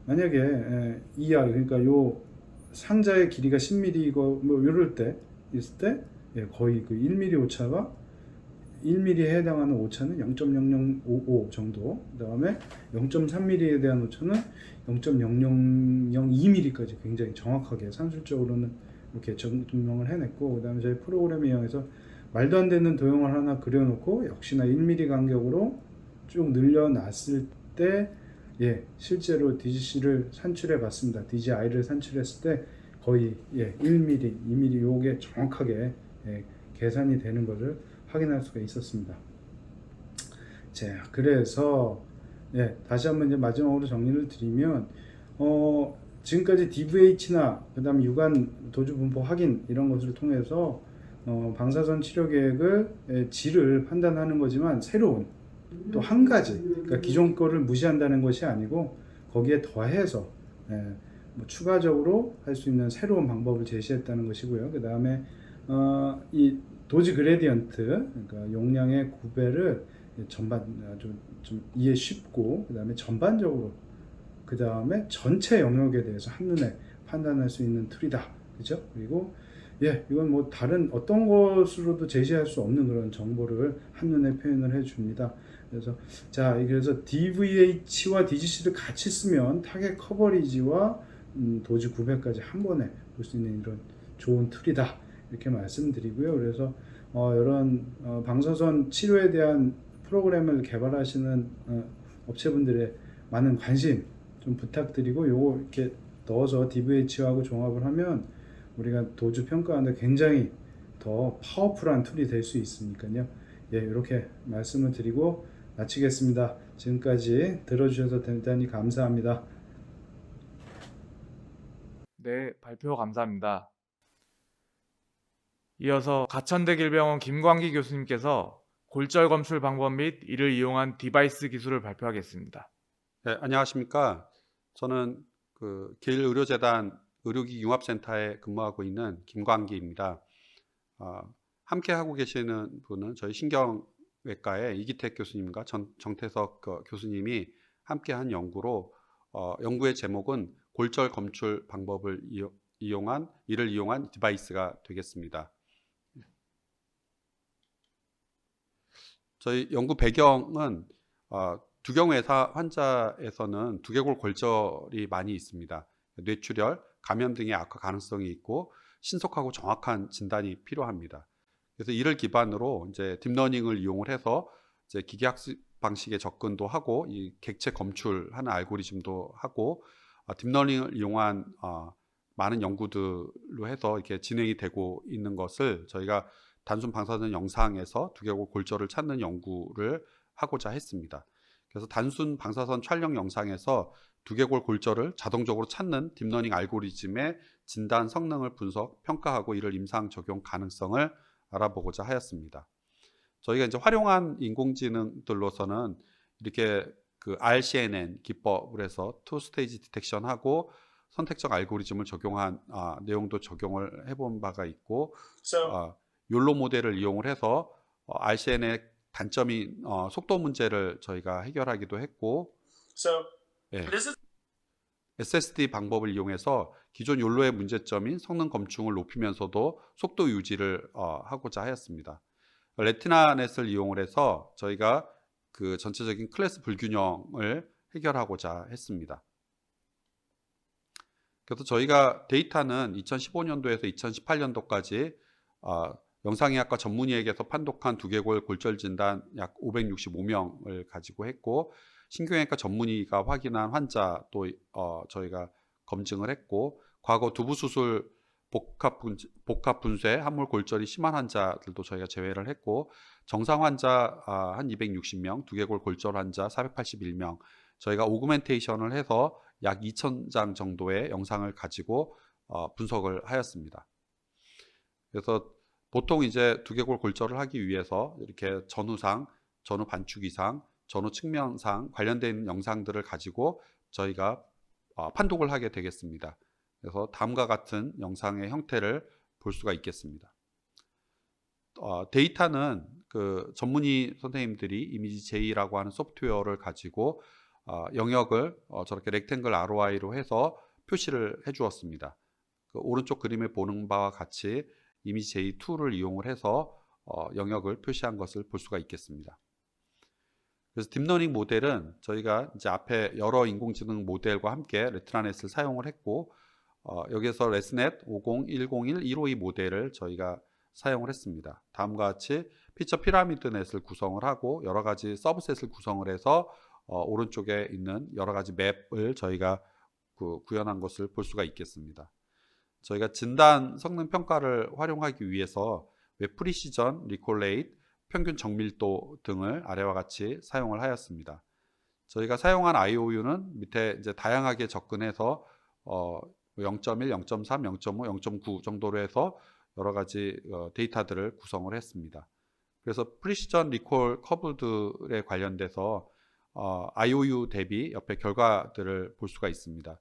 만약에 이하, 그러니까 요 상자의 길이가 10mm이고 뭐 이럴 때 있을 때 거의 그 1mm 오차가 1mm에 해당하는 오차는 0.0055 정도, 그 다음에 0.3mm에 대한 오차는 0.0002mm까지 굉장히 정확하게 산술적으로는 이렇게 증명을 해냈고, 그 다음에 저희 프로그램에 의해서 말도 안 되는 도형을 하나 그려놓고 역시나 1mm 간격으로 쭉 늘려놨을 때 실제로 DGC를 산출해 봤습니다. DGI를 산출했을 때 거의 1mm, 2mm 요게 정확하게 계산이 되는 것을 확인할 수가 있었습니다. 자, 그래서 다시 한번 이제 마지막으로 정리를 드리면 지금까지 DVH나 그다음에 유관 도주 분포 확인 이런 것을 통해서 방사선 치료 계획을 질을 판단하는 거지만 새로운 또 한 가지, 그러니까 기존 거를 무시한다는 것이 아니고 거기에 더해서 뭐 추가적으로 할 수 있는 새로운 방법을 제시했다는 것이고요. 그 다음에 이 도즈 그레디언트, 그러니까 용량의 구배를 전반 좀 이해 쉽고, 그 다음에 전반적으로, 그 다음에 전체 영역에 대해서 한눈에 판단할 수 있는 툴이다. 그죠? 그리고 이건 뭐 다른 어떤 것으로도 제시할 수 없는 그런 정보를 한눈에 표현을 해줍니다. 그래서 DVH와 DGC를 같이 쓰면 타겟 커버리지와 도즈 구배까지 한 번에 볼 수 있는 이런 좋은 툴이다. 이렇게 말씀드리고요. 그래서 이런 방사선 치료에 대한 프로그램을 개발하시는 업체분들의 많은 관심 좀 부탁드리고, 요거 이렇게 넣어서 DVH하고 종합을 하면 우리가 도주 평가하는데 굉장히 더 파워풀한 툴이 될 수 있으니까요. 이렇게 말씀을 드리고 마치겠습니다. 지금까지 들어주셔서 대단히 감사합니다. 네, 발표 감사합니다. 이어서 가천대길병원 김광기 교수님께서 골절 검출 방법 및 이를 이용한 디바이스 기술을 발표하겠습니다. 네, 안녕하십니까. 저는 그 길-의료재단 의료기 융합센터에 근무하고 있는 김광기입니다. 함께 하고 계시는 분은 저희 신경외과의 이기택 교수님과 정태석 교수님이 함께한 연구로 연구의 제목은 골절 검출 방법을 이를 이용한 디바이스가 되겠습니다. 저희 연구 배경은 두경외사 환자에서는 두개골 골절이 많이 있습니다. 뇌출혈, 감염 등의 악화 가능성이 있고 신속하고 정확한 진단이 필요합니다. 그래서 이를 기반으로 이제 딥러닝을 이용을 해서 이제 기계학습 방식의 접근도 하고 이 객체 검출하는 알고리즘도 하고 딥러닝을 이용한 많은 연구들로 해서 이렇게 진행이 되고 있는 것을 저희가 단순 방사선 영상에서 두개골 골절을 찾는 연구를 하고자 했습니다. 그래서 단순 방사선 촬영 영상에서 두개골 골절을 자동적으로 찾는 딥러닝 알고리즘의 진단 성능을 분석, 평가하고 이를 임상 적용 가능성을 알아보고자 하였습니다. 저희가 이제 활용한 인공지능들로서는 이렇게 그 RCNN 기법을 해서 투 스테이지 디텍션하고 선택적 알고리즘을 적용한 내용도 적용을 해본 바가 있고, 욜로 모델을 이용을 해서 RCN의 단점인 속도 문제를 저희가 해결하기도 했고, SSD 방법을 이용해서 기존 욜로의 문제점인 성능 검증을 높이면서도 속도 유지를 하고자 하였습니다. 레티나넷을 이용을 해서 저희가 그 전체적인 클래스 불균형을 해결하고자 했습니다. 그래서 저희가 데이터는 2015년도에서 2018년도까지 영상의학과 전문의에게서 판독한 두개골 골절 진단 약 565명을 가지고 했고, 신경외과 전문의가 확인한 환자도 저희가 검증을 했고, 과거 두부 수술 복합 분쇄 함몰 골절이 심한 환자들도 저희가 제외를 했고, 정상 환자 한 260명, 두개골 골절 환자 481명, 저희가 오그멘테이션을 해서 약 2,000장 정도의 영상을 가지고 분석을 하였습니다. 그래서 보통 이제 두개골 골절을 하기 위해서 이렇게 전후상, 전후 반축이상, 전후 측면상 관련된 영상들을 가지고 저희가 판독을 하게 되겠습니다. 그래서 다음과 같은 영상의 형태를 볼 수가 있겠습니다. 데이터는 그 전문의 선생님들이 이미지 J라고 하는 소프트웨어를 가지고 영역을 저렇게 렉탱글 ROI로 해서 표시를 해 주었습니다. 그 오른쪽 그림에 보는 바와 같이 이미지 J2를 이용을 해서 영역을 표시한 것을 볼 수가 있겠습니다. 그래서 딥러닝 모델은 저희가 이제 앞에 여러 인공지능 모델과 함께 레티나넷을 사용을 했고, 여기에서 레스넷 50, 101, 152 모델을 저희가 사용을 했습니다. 다음과 같이 피처 피라미드 넷을 구성을 하고 여러 가지 서브셋을 구성을 해서 오른쪽에 있는 여러 가지 맵을 저희가 구현한 것을 볼 수가 있겠습니다. 저희가 진단 성능 평가를 활용하기 위해서 웹 프리시전, 리콜레이트, 평균 정밀도 등을 아래와 같이 사용을 하였습니다. 저희가 사용한 IOU는 밑에 이제 다양하게 접근해서 0.1, 0.3, 0.5, 0.9 정도로 해서 여러 가지 데이터들을 구성을 했습니다. 그래서 프리시전 리콜 커브들에 관련돼서 IOU 대비 옆에 결과들을 볼 수가 있습니다.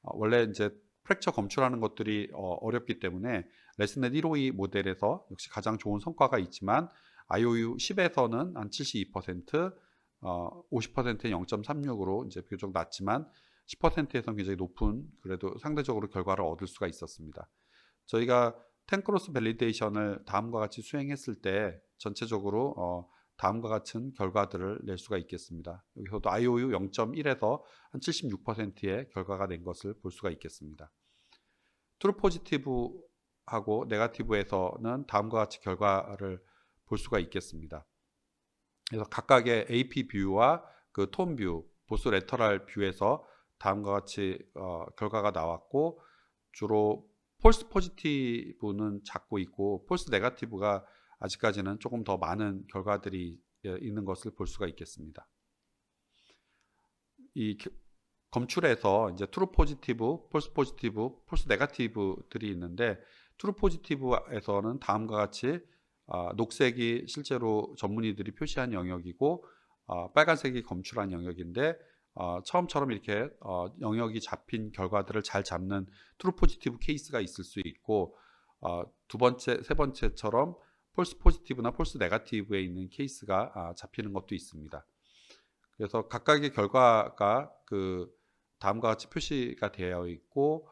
원래 이제 프랙처 검출하는 것들이 어렵기 때문에 레스넷 152 모델에서 역시 가장 좋은 성과가 있지만 IOU 10에서는 한 72%, 50%는 0.36으로 이제 비교적 낮지만 10%에서는 굉장히 높은, 그래도 상대적으로 결과를 얻을 수가 있었습니다. 저희가 10크로스 밸리데이션을 다음과 같이 수행했을 때 전체적으로 다음과 같은 결과들을 낼 수가 있겠습니다. 여기서도 IOU 0.1에서 한 76%의 결과가 낸 것을 볼 수가 있겠습니다. 트루 포지티브하고 네거티브에서는 다음과 같이 결과를 볼 수가 있겠습니다. 그래서 각각의 AP 뷰와 그 톤 뷰, 보스 레터럴 뷰에서 다음과 같이 결과가 나왔고, 주로 폴스 포지티브는 작고 있고 폴스 네거티브가 아직까지는 조금 더 많은 결과들이 있는 것을 볼 수가 있겠습니다. 이 검출에서 이제 트루 포지티브, 폴스 포지티브, 폴스 네거티브들이 있는데, 트루 포지티브에서는 다음과 같이 녹색이 실제로 전문의들이 표시한 영역이고 빨간색이 검출한 영역인데, 처음처럼 이렇게 영역이 잡힌 결과들을 잘 잡는 트루 포지티브 케이스가 있을 수 있고, 두 번째, 세 번째처럼 폴스 포지티브나 폴스 네거티브에 있는 케이스가 잡히는 것도 있습니다. 그래서 각각의 결과가 그 다음과 같이 표시가 되어 있고,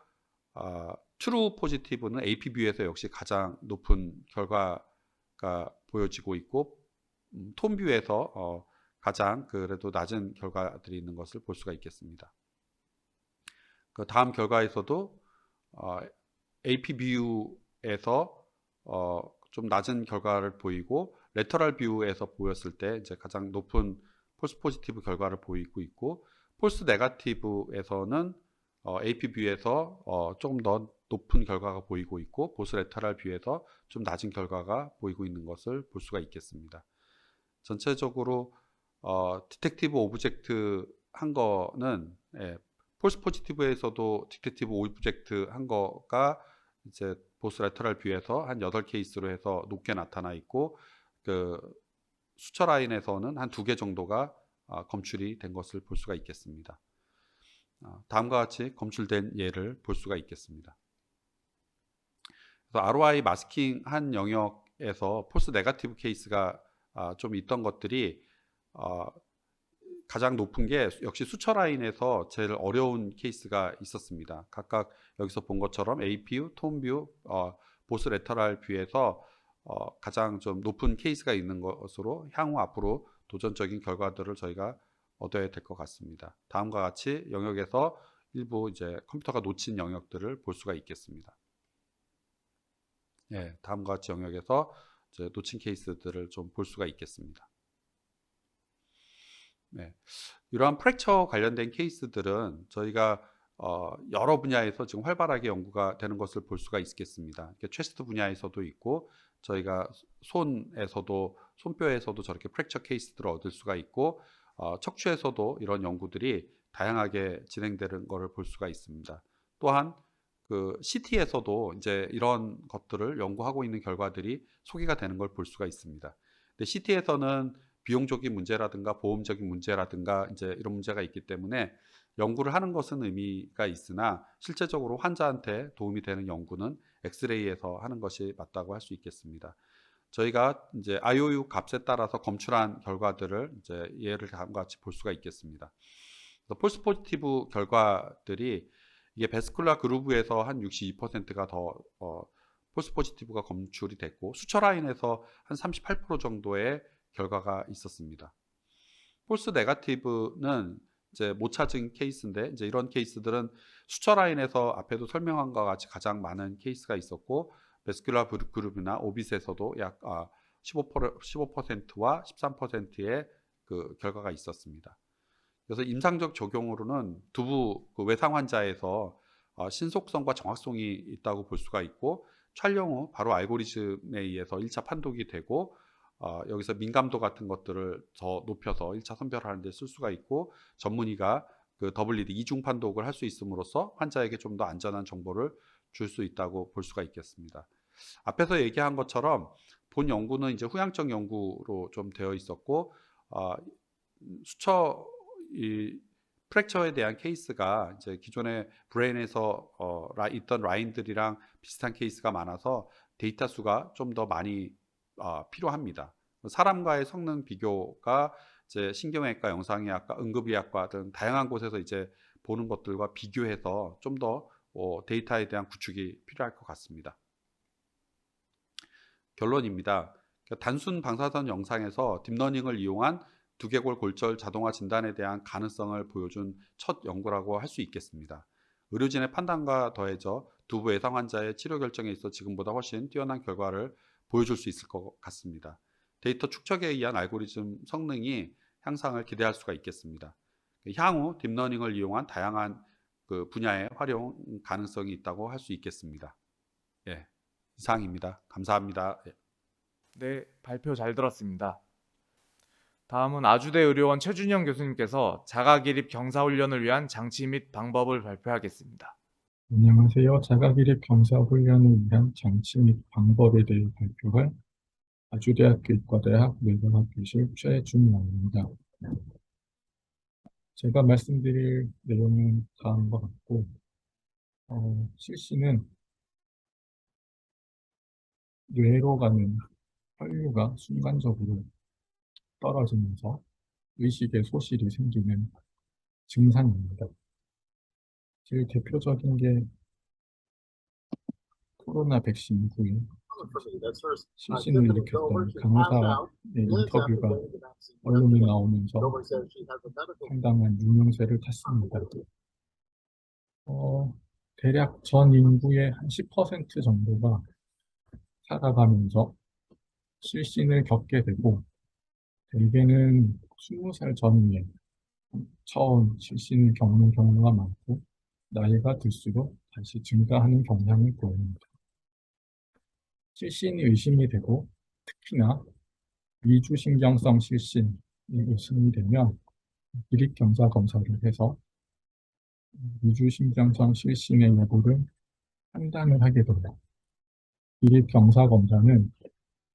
트루 포지티브는 AP 뷰에서 역시 가장 높은 결과가 보여지고 있고, 톤 뷰에서 가장 그래도 낮은 결과들이 있는 것을 볼 수가 있겠습니다. 그 다음 결과에서도 AP 뷰에서 좀 낮은 결과를 보이고, 레터럴 뷰에서 보였을 때 이제 가장 높은 폴스 포지티브 결과를 보이고 있고, 폴스 네거티브에서는 AP 뷰에서 조금 더 높은 결과가 보이고 있고, 보스 레터럴 뷰에서 좀 낮은 결과가 보이고 있는 것을 볼 수가 있겠습니다. 전체적으로 디텍티브 오브젝트 한 거는 폴스 포지티브에서도 디텍티브 오브젝트 한 거가 이제 보스 레터럴 뷰에서 한 8케이스로 해서 높게 나타나 있고, 그 수처 라인에서는 한 2개 정도가 검출이 된 것을 볼 수가 있겠습니다. 다음과 같이 검출된 예를 볼 수가 있겠습니다. 그래서 ROI 마스킹 한 영역에서 폴스 네거티브 케이스가 좀 있던 것들이 가장 높은 게 역시 수처 라인에서 제일 어려운 케이스가 있었습니다. 각각 여기서 본 것처럼 APU, 톤뷰, 보스 레터럴 뷰에서 가장 좀 높은 케이스가 있는 것으로 향후 앞으로 도전적인 결과들을 저희가 얻어야 될 것 같습니다. 다음과 같이 영역에서 일부 이제 컴퓨터가 놓친 영역들을 볼 수가 있겠습니다. 예, 다음과 같이 영역에서 이제 놓친 케이스들을 좀 볼 수가 있겠습니다. 네, 이러한 프랙처 관련된 케이스들은 저희가 여러 분야에서 지금 활발하게 연구가 되는 것을 볼 수가 있겠습니다. 체스트 분야에서도 있고 저희가 손뼈에서도 저렇게 프랙처 케이스들을 얻을 수가 있고 척추에서도 이런 연구들이 다양하게 진행되는 것을 볼 수가 있습니다. 또한 그 CT에서도 이제 이런 것들을 연구하고 있는 결과들이 소개가 되는 걸 볼 수가 있습니다. 근데 CT에서는 비용적인 문제라든가 보험적인 문제라든가 이제 이런 문제가 있기 때문에 연구를 하는 것은 의미가 있으나 실제적으로 환자한테 도움이 되는 연구는 엑스레이에서 하는 것이 맞다고 할 수 있겠습니다. 저희가 이제 IOU 값에 따라서 검출한 결과들을 이제 예를 다음과 같이 볼 수가 있겠습니다. 폴스 포지티브 결과들이 이게 베스큘라 그루브에서 한 62%가 더 폴스 포지티브가 검출이 됐고 수처 라인에서 한 38% 정도의 결과가 있었습니다. 폴스 네거티브는 이제 못 찾은 케이스인데 이제 이런 케이스들은 수처 라인에서 앞에도 설명한 것과 같이 가장 많은 케이스가 있었고 베스큘라 그룹이나 오빗에서도 약 15%와 13%의 그 결과가 있었습니다. 그래서 임상적 적용으로는 두부 그 외상 환자에서 신속성과 정확성이 있다고 볼 수가 있고 촬영 후 바로 알고리즘에 의해서 1차 판독이 되고 여기서 민감도 같은 것들을 더 높여서 1차 선별하는 데 쓸 수가 있고 전문의가 그 더블리드 이중 판독을 할 수 있음으로써 환자에게 좀 더 안전한 정보를 줄 수 있다고 볼 수가 있겠습니다. 앞에서 얘기한 것처럼 본 연구는 이제 후향적 연구로 좀 되어 있었고 수처 이 프랙처에 대한 케이스가 이제 기존의 브레인에서 있던 라인들이랑 비슷한 케이스가 많아서 데이터 수가 좀 더 많이 필요합니다. 사람과의 성능 비교가 이제 신경외과, 영상의학과, 응급의학과 등 다양한 곳에서 이제 보는 것들과 비교해서 좀 더 데이터에 대한 구축이 필요할 것 같습니다. 결론입니다. 단순 방사선 영상에서 딥러닝을 이용한 두개골 골절 자동화 진단에 대한 가능성을 보여준 첫 연구라고 할 수 있겠습니다. 의료진의 판단과 더해져 두부 외상 환자의 치료 결정에 있어 지금보다 훨씬 뛰어난 결과를 보여줄 수 있을 것 같습니다. 데이터 축적에 의한 알고리즘 성능이 향상을 기대할 수가 있겠습니다. 향후 딥러닝을 이용한 다양한 그 분야의 활용 가능성이 있다고 할 수 있겠습니다. 예, 이상입니다. 감사합니다. 예. 네, 발표 잘 들었습니다. 다음은 아주대 의료원 최준영 교수님께서 자가기립 경사훈련을 위한 장치 및 방법을 발표하겠습니다. 안녕하세요. 자가기립 경사훈련을 위한 장치 및 방법에 대해 발표할 아주대학교 의과대학 뇌과학교실 최준영입니다. 제가 말씀드릴 내용은 다음과 같고, 실시는 뇌로 가는 혈류가 순간적으로 떨어지면서 의식에 소실이 생기는 증상입니다. 제일 대표적인 게 코로나 백신 후에 실신을 일으켰던 간호사의 인터뷰가 언론에 나오면서 상당한 유명세를 탔습니다. 대략 전 인구의 한 10% 정도가 살아가면서 실신을 겪게 되고 대개는 20살 전후에 처음 실신을 겪는 경우가 많고 나이가 들수록 다시 증가하는 경향을 보입니다. 실신이 의심이 되고 특히나 위주신경성 실신이 의심이 되면 기립경사 검사를 해서 위주신경성 실신의 여부를 판단을 하게 됩니다. 기립경사 검사는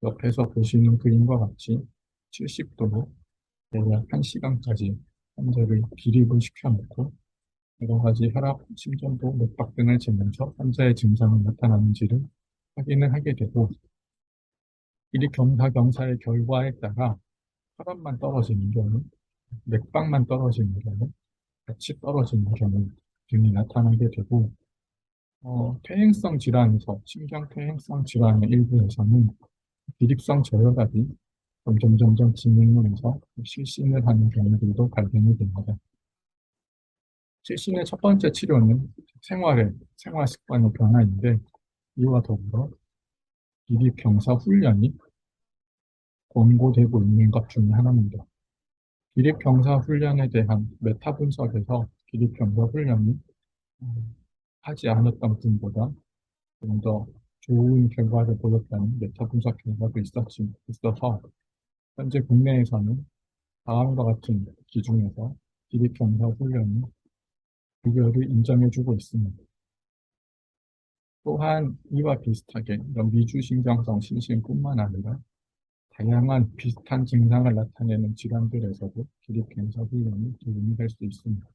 옆에서 보시는 그림과 같이 70도로 대략 1시간까지 환자를 기립을 시켜놓고 여러 가지 혈압, 심전도, 맥박 등을 재면서 환자의 증상이 나타나는지를 확인을 하게 되고 기립경사 검사의 결과에 따라 혈압만 떨어지는 경우, 맥박만 떨어지는 경우, 같이 떨어지는 경우 등이 나타나게 되고, 퇴행성 질환에서, 신경 퇴행성 질환의 일부에서는 비립성 저혈압이 점점 진행을 해서 실신을 하는 경우들도 발견이 됩니다. 실신의 첫 번째 치료는 생활 습관의 변화인데, 이와 더불어 기립경사 훈련이 권고되고 있는 것 중에 하나입니다. 기립경사 훈련에 대한 메타 분석에서 기립경사 훈련이 어, 하지 않았던 분보다 좀 더 좋은 결과를 보였다는 메타 분석 결과도 있어서 현재 국내에서는 다음과 같은 기준에서 기립경사 훈련이 급여를 인정해주고 있습니다. 또한 이와 비슷하게 이런 미주신경성 신신뿐만 아니라 다양한 비슷한 증상을 나타내는 질환들에서도 기립경사 훈련이 도움이 될 수 있습니다.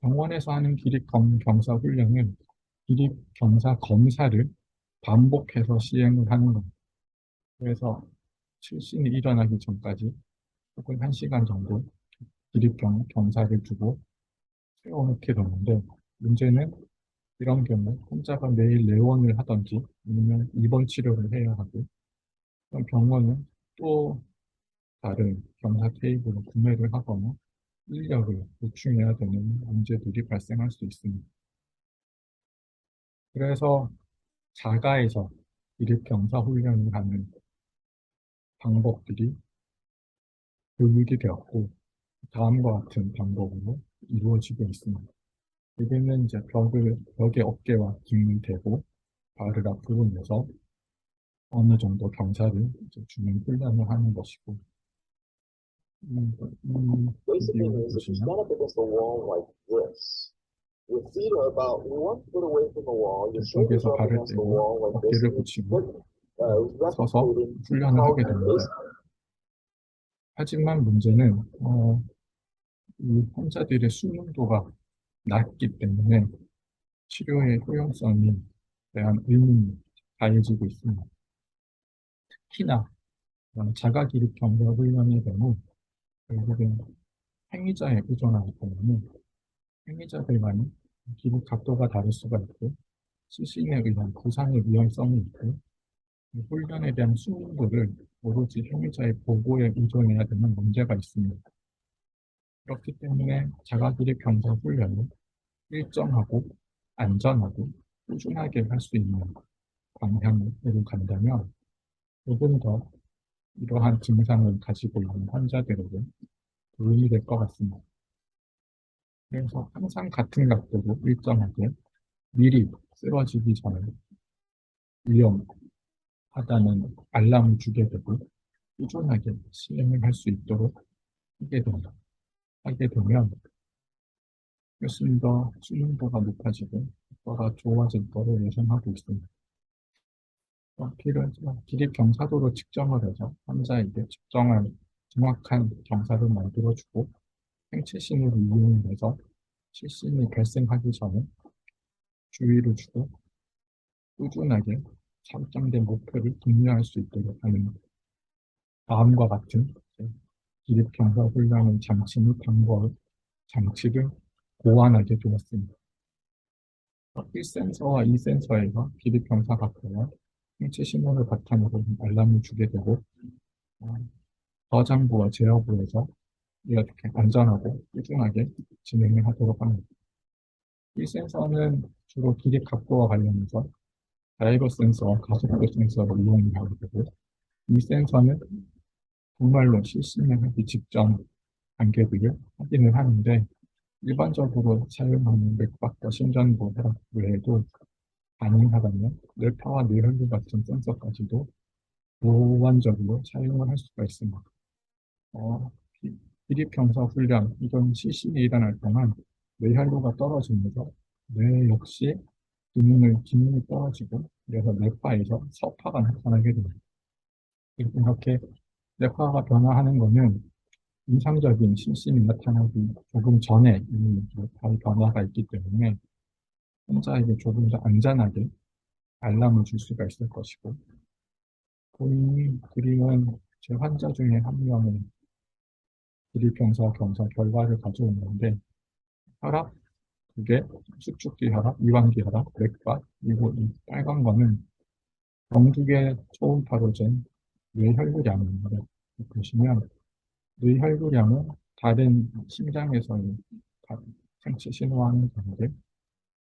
병원에서 하는 기립경사 훈련은 기립경사 검사를 반복해서 시행을 하는 겁니다. 그래서 실신이 일어나기 전까지 혹은 1시간 정도 기립경사를 두고 세워놓게 되는데, 문제는 이런 경우 환자가 매일 내원을 하든지 아니면 입원 치료를 해야 하고, 그럼 병원은 또 다른 경사 테이블을 구매를 하거나 인력을 보충해야 되는 문제들이 발생할 수 있습니다. 그래서 자가에서 기립경사 훈련을 하는 방법들이 교육이 되었고, 다음과 같은 방법으로 이루어지고 있습니다. 여기는 이제 벽에 어깨와 등을 대고 발을 앞으로 내서 어느 정도 경사를 이제 주는 훈련을 하는 것이고, Basically 비디오를 means if you 보시면 stand up against the wall like this, your feet are about 1 foot away from the wall, your shoulders 벽에서 are up 발을 against the 떼고 wall like this, 어깨를 and 붙이고 you're 서서 replicating 훈련을 how 하게 you 됩니다. base 하지만 문제는 이 환자들의 수능도가 낮기 때문에 치료의 효용성에 대한 의문이 가해지고 있습니다. 특히나 자가기립경사 훈련의 경우 결국엔 행위자에 의존하기 때문에 행위자들만이 기립 각도가 다를 수가 있고, 시신에 의한 부상의 위험성이 있고, 이 훈련에 대한 수능도를 오로지 행위자의 보고에 의존해야 되는 문제가 있습니다. 그렇기 때문에 자가기립 경사 훈련을 일정하고 안전하고 꾸준하게 할 수 있는 방향으로 간다면 조금 더 이러한 증상을 가지고 있는 환자들에게 도움이 될 것 같습니다. 그래서 항상 같은 각도로 일정하게 미리 쓰러지기 전에 위험하다는 알람을 주게 되고 꾸준하게 시행을 할 수 있도록 하게 되면 훨씬 더 수능도가 높아지고 효과가 좋아질 거로 예상하고 있습니다. 기립 경사도로 측정을 해서 환자에게 적정한 정확한 경사를 만들어주고, 생체 신호를 이용해서 실신이 발생하기 전에 주의를 주고 꾸준하게 설정된 목표를 독려할 수 있도록 하는 다음과 같은 기립 경사 훈련의 장치 및 장치를 고안하게 되었습니다. 1센서와 2센서에서 기립 경사 각도와 생체 신호를 바탕으로 알람을 주게 되고, 저장부와 제어부에서 이렇게 안전하고 꾸준하게 진행을 하도록 합니다. 이 센서는 주로 기립 각도와 관련해서 다이버 센서와 가속도 센서를 이용하게 되고, 이 센서는 정말로 실신을 하기 직전 단계들을 확인을 하는데, 일반적으로 사용하는 맥박과 심전부 외에도 가능하다면 뇌파와 뇌혈류 같은 센서까지도 보완적으로 사용을 할 수가 있습니다. 기립경사 훈련, 이건 실신이 일어날 동안 뇌혈류가 떨어지면서 뇌 역시 기능이 떨어지고, 그래서 뇌파에서 서파가 나타나게 됩니다. 이렇게 뇌파가 변화하는 것은 이상적인 실신이 나타나기 조금 전에 이미 뇌파의 변화가 있기 때문에 환자에게 조금 더 안전하게 알람을 줄 수가 있을 것이고, 본인이 그림은 제 환자 중에 한 명은 길이평사, 경사 결과를 가져오는데 혈압, 그게 수축기 혈압, 이완기 혈압, 맥박, 그리고 이 빨간 거는 영국의 초음파로 잰 뇌혈구량입니다. 보시면 뇌혈구량은 다른 심장에서의 생체 신호와는 다르게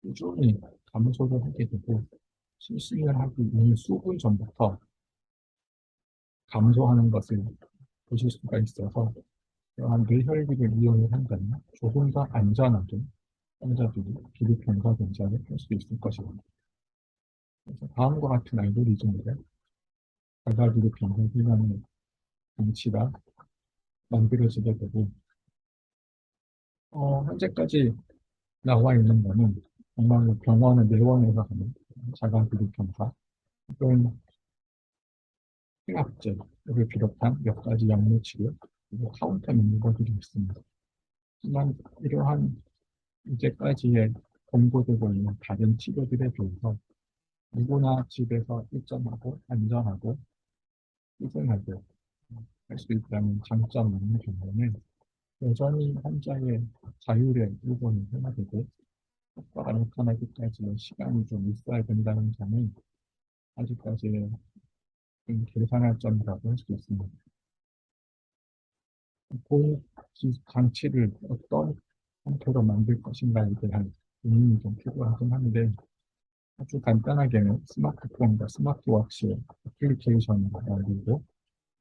꾸준히 감소를 하게 되고 실신을 하기 이미 수분 전부터 감소하는 것을 보실 수가 있어서 그러한 뇌혈기를 이용을 한다면 조금 더 안전하게 환자들이 기립경사 검사를 할 수 있을 것입니다. 그래서 다음과 같은 알고리즘으로 자가기립경사 기관의 장치가 만들어지게 되고 현재까지 나와 있는 거는 정말로 병원의 내원에서 하는 자가기립경사 또는 생합제를 비롯한 몇 가지 약물치료 그리고 카운터 매뉴버들이 있습니다. 하지만 이러한 이제까지의 공고되고 있는 다른 치료들에 비해서 누구나 집에서 일정하고 안전하고 희생하게 할 수 있다는 장점이 있는 경우는 여전히 환자의 자율의 일본이 해나되고 효과가 나타나기까지의 시간이 좀 있어야 된다는 점은 아직까지 좀 계산할 점이라고 할 수 있습니다. 본 장치를 어떤 형태로 만들 것인가에 대한 고민이 좀 필요하긴 한데 아주 간단하게는 스마트폰과 스마트워치의 애플리케이션을 만들고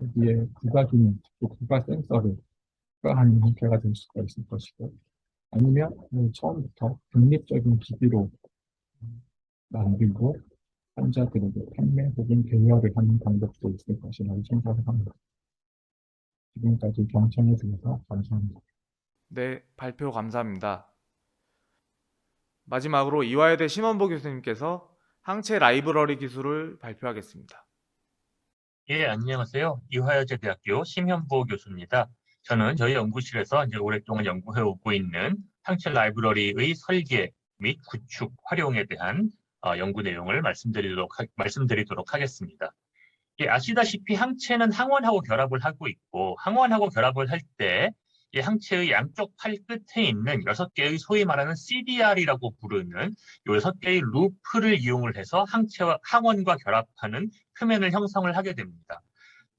여기에 부가 기능, 특히 부가 센서를 추가하는 형태가 될 수가 있을 것이고 아니면 처음부터 독립적인 기기로 만들고 환자들에게 판매 혹은 대여를 하는 방법도 있을 것이라고 생각을 합니다. 지금까지 경청해 주셔서 감사합니다. 네, 발표 감사합니다. 마지막으로 이화여대 심원보 교수님께서 항체 라이브러리 기술을 발표하겠습니다. 예, 안녕하세요. 이화여자대학교 심현보 교수입니다. 저는 저희 연구실에서 이제 오랫동안 연구해 오고 있는 항체 라이브러리의 설계 및 구축, 활용에 대한 연구 내용을 말씀드리도록 하겠습니다. 예, 아시다시피 항체는 항원하고 결합을 하고 있고 항원하고 결합을 할 때 이 항체의 양쪽 팔 끝에 있는 6개의 소위 말하는 CDR이라고 부르는 이 6개의 루프를 이용을 해서 항체와 항원과 결합하는 표면을 형성을 하게 됩니다.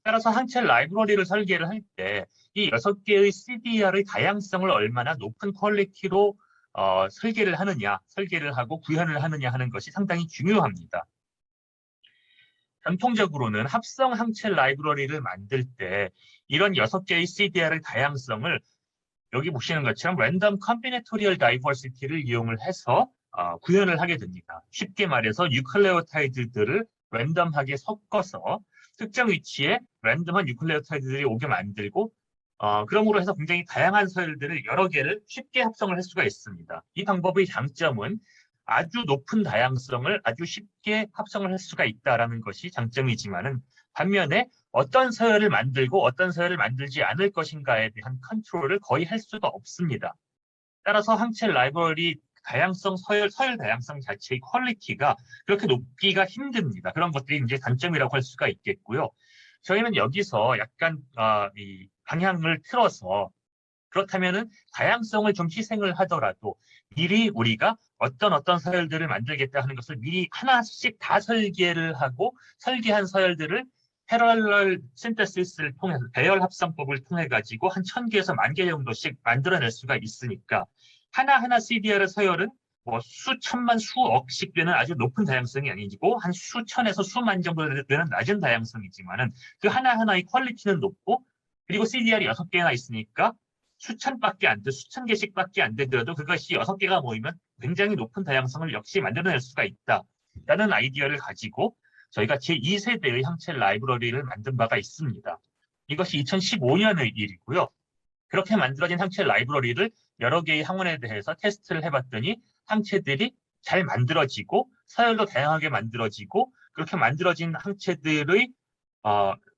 따라서 항체 라이브러리를 설계를 할 때 이 6개의 CDR의 다양성을 얼마나 높은 퀄리티로 설계를 하고 구현을 하느냐 하는 것이 상당히 중요합니다. 전통적으로는 합성 항체 라이브러리를 만들 때 이런 6개의 CDR의 다양성을 여기 보시는 것처럼 랜덤 컴비네토리얼 다이버시티를 이용을 해서 구현을 하게 됩니다. 쉽게 말해서 뉴클레오타이드들을 랜덤하게 섞어서 특정 위치에 랜덤한 뉴클레오타이드들이 오게 만들고 그러므로 해서 굉장히 다양한 서열들을 여러 개를 쉽게 합성을 할 수가 있습니다. 이 방법의 장점은 아주 높은 다양성을 아주 쉽게 합성을 할 수가 있다는 것이 장점이지만은 반면에 어떤 서열을 만들고 어떤 서열을 만들지 않을 것인가에 대한 컨트롤을 거의 할 수가 없습니다. 따라서 항체 라이브러리 다양성, 서열 다양성 자체의 퀄리티가 그렇게 높기가 힘듭니다. 그런 것들이 이제 단점이라고 할 수가 있겠고요. 저희는 여기서 약간 이 방향을 틀어서 그렇다면은 다양성을 좀 희생을 하더라도 미리 우리가 어떤 서열들을 만들겠다 하는 것을 미리 하나씩 다 설계를 하고 설계한 서열들을 패러럴 신테시스를 통해서 배열 합성법을 통해 가지고 한 1000개에서 10,000개 정도씩 만들어낼 수가 있으니까 하나하나 CDR 서열은 뭐 수천만 수억씩 되는 아주 높은 다양성이 아니고 한 수천에서 수만 정도 되는 낮은 다양성이지만은 그 하나하나의 퀄리티는 높고 그리고 CDR이 6개나 있으니까 수천 개씩밖에 안 되더라도 그것이 6개가 모이면 굉장히 높은 다양성을 역시 만들어낼 수가 있다라는 아이디어를 가지고 저희가 제2세대의 항체 라이브러리를 만든 바가 있습니다. 이것이 2015년의 일이고요. 그렇게 만들어진 항체 라이브러리를 여러 개의 항원에 대해서 테스트를 해봤더니 항체들이 잘 만들어지고 서열도 다양하게 만들어지고 그렇게 만들어진 항체들의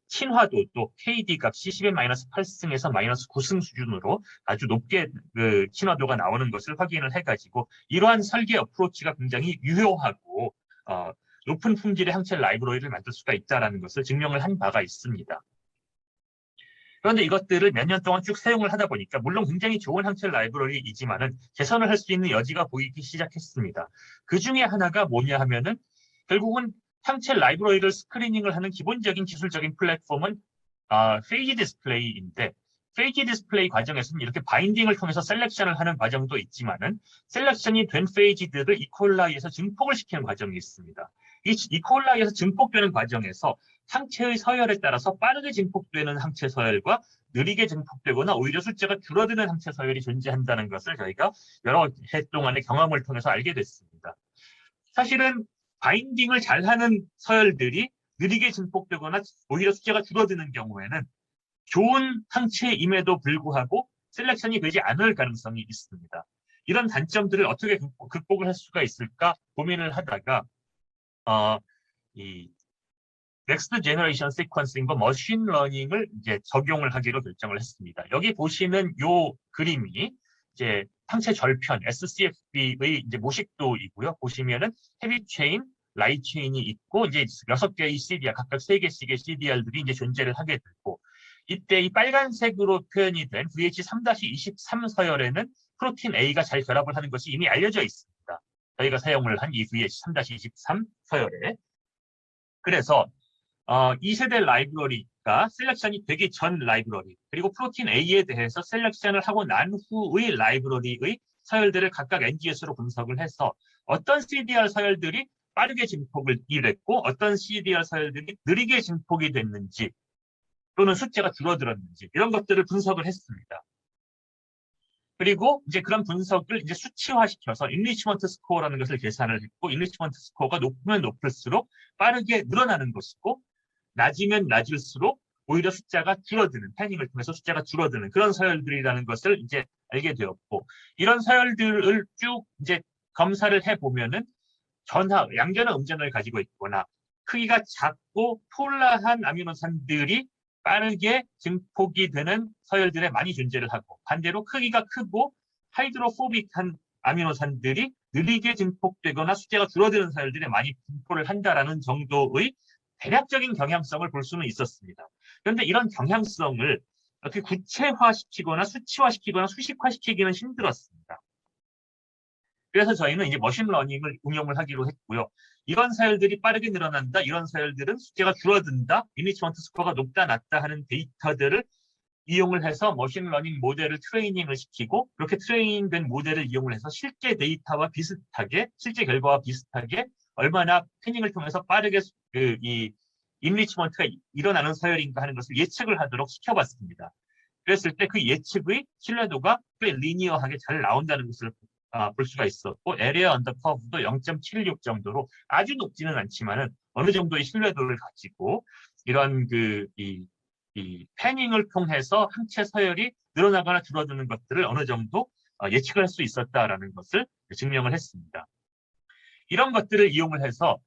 친화도 또 KD 값이 10-8승에서 -9승 수준으로 아주 높게 그 친화도가 나오는 것을 확인을 해가지고 이러한 설계 어프로치가 굉장히 유효하고 높은 품질의 항체 라이브러리를 만들 수가 있다는 것을 증명을 한 바가 있습니다. 그런데 이것들을 몇 년 동안 쭉 사용을 하다 보니까 물론 굉장히 좋은 항체 라이브러리이지만은 개선을 할 수 있는 여지가 보이기 시작했습니다. 그 중에 하나가 뭐냐 하면은 결국은 항체 라이브러리를 스크리닝을 하는 기본적인 기술적인 플랫폼은 페이지 디스플레이인데 페이지 디스플레이 과정에서는 이렇게 바인딩을 통해서 셀렉션을 하는 과정도 있지만은 셀렉션이 된 페이지들을 이퀄라이에서 증폭을 시키는 과정이 있습니다. 이 이퀄라이에서 증폭되는 과정에서 항체의 서열에 따라서 빠르게 증폭되는 항체 서열과 느리게 증폭되거나 오히려 숫자가 줄어드는 항체 서열이 존재한다는 것을 저희가 여러 해 동안의 경험을 통해서 알게 됐습니다. 사실은 바인딩을 잘하는 서열들이 느리게 증폭되거나 오히려 숫자가 줄어드는 경우에는 좋은 항체임에도 불구하고 셀렉션이 되지 않을 가능성이 있습니다. 이런 단점들을 어떻게 극복을 할 수가 있을까 고민을 하다가 이 넥스트 제너레이션 시퀀싱과 머신 러닝을 이제 적용을 하기로 결정을 했습니다. 여기 보시는 요 그림이 이제 항체 절편 SCFB의 이제 모식도이고요. 보시면은 헤비 체인, 라이트 체인이 있고 이제 6개의 CDR 각각 3개씩의 CDR들이 이제 존재를 하게 되고 이때 이 빨간색으로 표현이 된 VH3-23 서열에는 프로틴 A가 잘 결합을 하는 것이 이미 알려져 있습니다. 저희가 사용을 한 이 VH3-23 서열에. 그래서 2세대 라이브러리가 셀렉션이 되기 전 라이브러리 그리고 프로틴 A에 대해서 셀렉션을 하고 난 후의 라이브러리의 서열들을 각각 NGS로 분석을 해서 어떤 CDR 서열들이 빠르게 증폭을 이뤘고 어떤 CDR 서열들이 느리게 증폭이 됐는지 또는 숫자가 줄어들었는지 이런 것들을 분석을 했습니다. 그리고 이제 그런 분석을 이제 수치화시켜서 인리치먼트 스코어라는 것을 계산을 했고 인리치먼트 스코어가 높으면 높을수록 빠르게 늘어나는 것이고 낮으면 낮을수록 오히려 숫자가 줄어드는 패닝을 통해서 숫자가 줄어드는 그런 서열들이라는 것을 이제 알게 되었고 이런 서열들을 쭉 이제 검사를 해보면은 양전화 음전을 가지고 있거나 크기가 작고 폴라한 아미노산들이 빠르게 증폭이 되는 서열들에 많이 존재를 하고 반대로 크기가 크고 하이드로포빅한 아미노산들이 느리게 증폭되거나 숫자가 줄어드는 서열들에 많이 분포를 한다라는 정도의 대략적인 경향성을 볼 수는 있었습니다. 그런데 이런 경향성을 어떻게 구체화시키거나 수치화시키거나 수식화시키기는 힘들었습니다. 그래서 저희는 이제 머신러닝을 응용을 하기로 했고요. 이런 서열들이 빠르게 늘어난다. 이런 서열들은 숫자가 줄어든다. 인리치먼트 스코어가 높다 낮다 하는 데이터들을 이용을 해서 머신러닝 모델을 트레이닝을 시키고 그렇게 트레이닝된 모델을 이용을 해서 실제 데이터와 비슷하게 실제 결과와 비슷하게 얼마나 패닝을 통해서 빠르게 이 인리치먼트가 일어나는 서열인가 하는 것을 예측을 하도록 시켜봤습니다. 그랬을 때 그 예측의 신뢰도가 꽤 리니어하게 잘 나온다는 것을 볼 수가 있었고 에리어 언더 커브도 0.76 정도로 아주 높지는 않지만은 어느 정도의 신뢰도를 가지고 이런 이 패닝을 통해서 항체 서열이 늘어나거나 줄어드는 것들을 어느 정도 예측을 할 수 있었다라는 것을 증명을 했습니다. 이런 것들을 이용을 해서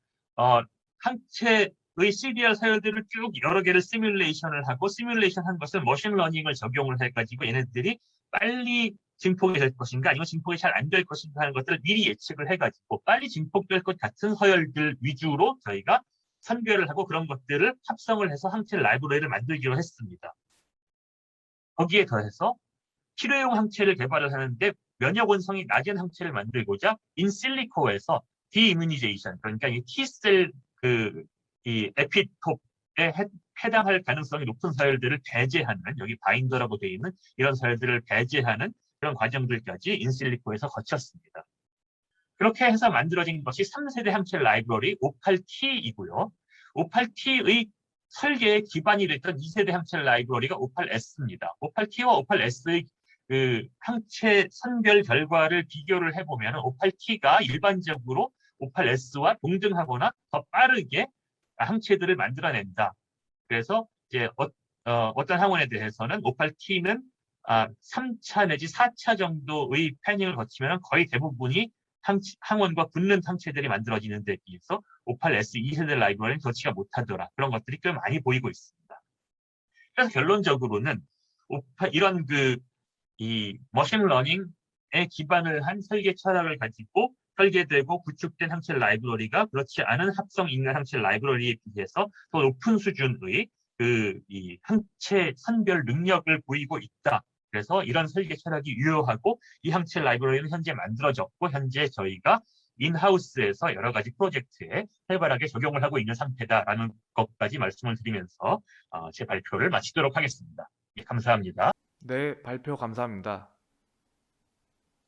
항체의 CDR 서열들을 쭉 여러 개를 시뮬레이션을 하고 시뮬레이션 한 것을 머신러닝을 적용을 해가지고 얘네들이 빨리 증폭이 될 것인가 아니면 증폭이 잘 안 될 것인가 하는 것들을 미리 예측을 해가지고 빨리 증폭될 것 같은 서열들 위주로 저희가 선별을 하고 그런 것들을 합성을 해서 항체 라이브러리를 만들기로 했습니다. 거기에 더해서 치료용 항체를 개발을 하는데 면역 원성이 낮은 항체를 만들고자 인실리코에서 디이뮤니제이션 그러니까 이 T셀 이 에피톱에 해당할 가능성이 높은 서열들을 배제하는 여기 바인더라고 되어 있는 이런 서열들을 배제하는 그런 과정들까지 인실리코에서 거쳤습니다. 그렇게 해서 만들어진 것이 3세대 항체 라이브러리 58T이고요. 58T의 설계의 기반이 됐던 2세대 항체 라이브러리가 58S입니다. 58T와 58S의 그 항체 선별 결과를 비교를 해보면 58T가 일반적으로 58S와 동등하거나 더 빠르게 항체들을 만들어낸다. 그래서 이제 어떤 항원에 대해서는 58T는 3차 내지 4차 정도의 패닝을 거치면 거의 대부분이 항원과 붙는 항체들이 만들어지는 데 비해서 58S 2세대 라이브러리는 그렇지가 못하더라. 그런 것들이 꽤 많이 보이고 있습니다. 그래서 결론적으로는 이런 이 머신러닝에 기반을 한 설계 철학을 가지고 설계되고 구축된 항체 라이브러리가 그렇지 않은 합성 인간 항체 라이브러리에 비해서 더 높은 수준의 이 항체 선별 능력을 보이고 있다. 그래서 이런 설계 철학이 유효하고 이 항체 라이브러리는 현재 만들어졌고 현재 저희가 인하우스에서 여러 가지 프로젝트에 활발하게 적용을 하고 있는 상태다라는 것까지 말씀을 드리면서 제 발표를 마치도록 하겠습니다. 예, 감사합니다. 네, 발표 감사합니다.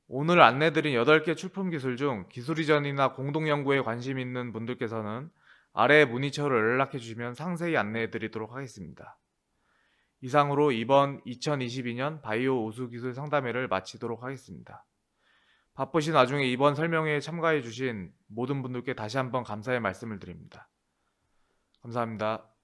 오늘 안내드린 8개 출품 기술 중 기술 이전이나 공동 연구에 관심 있는 분들께서는 아래 문의처로 연락해 주시면 상세히 안내해 드리도록 하겠습니다. 이상으로 이번 2022년 바이오 우수기술 상담회를 마치도록 하겠습니다. 바쁘신 와중에 이번 설명회에 참가해 주신 모든 분들께 다시 한번 감사의 말씀을 드립니다. 감사합니다.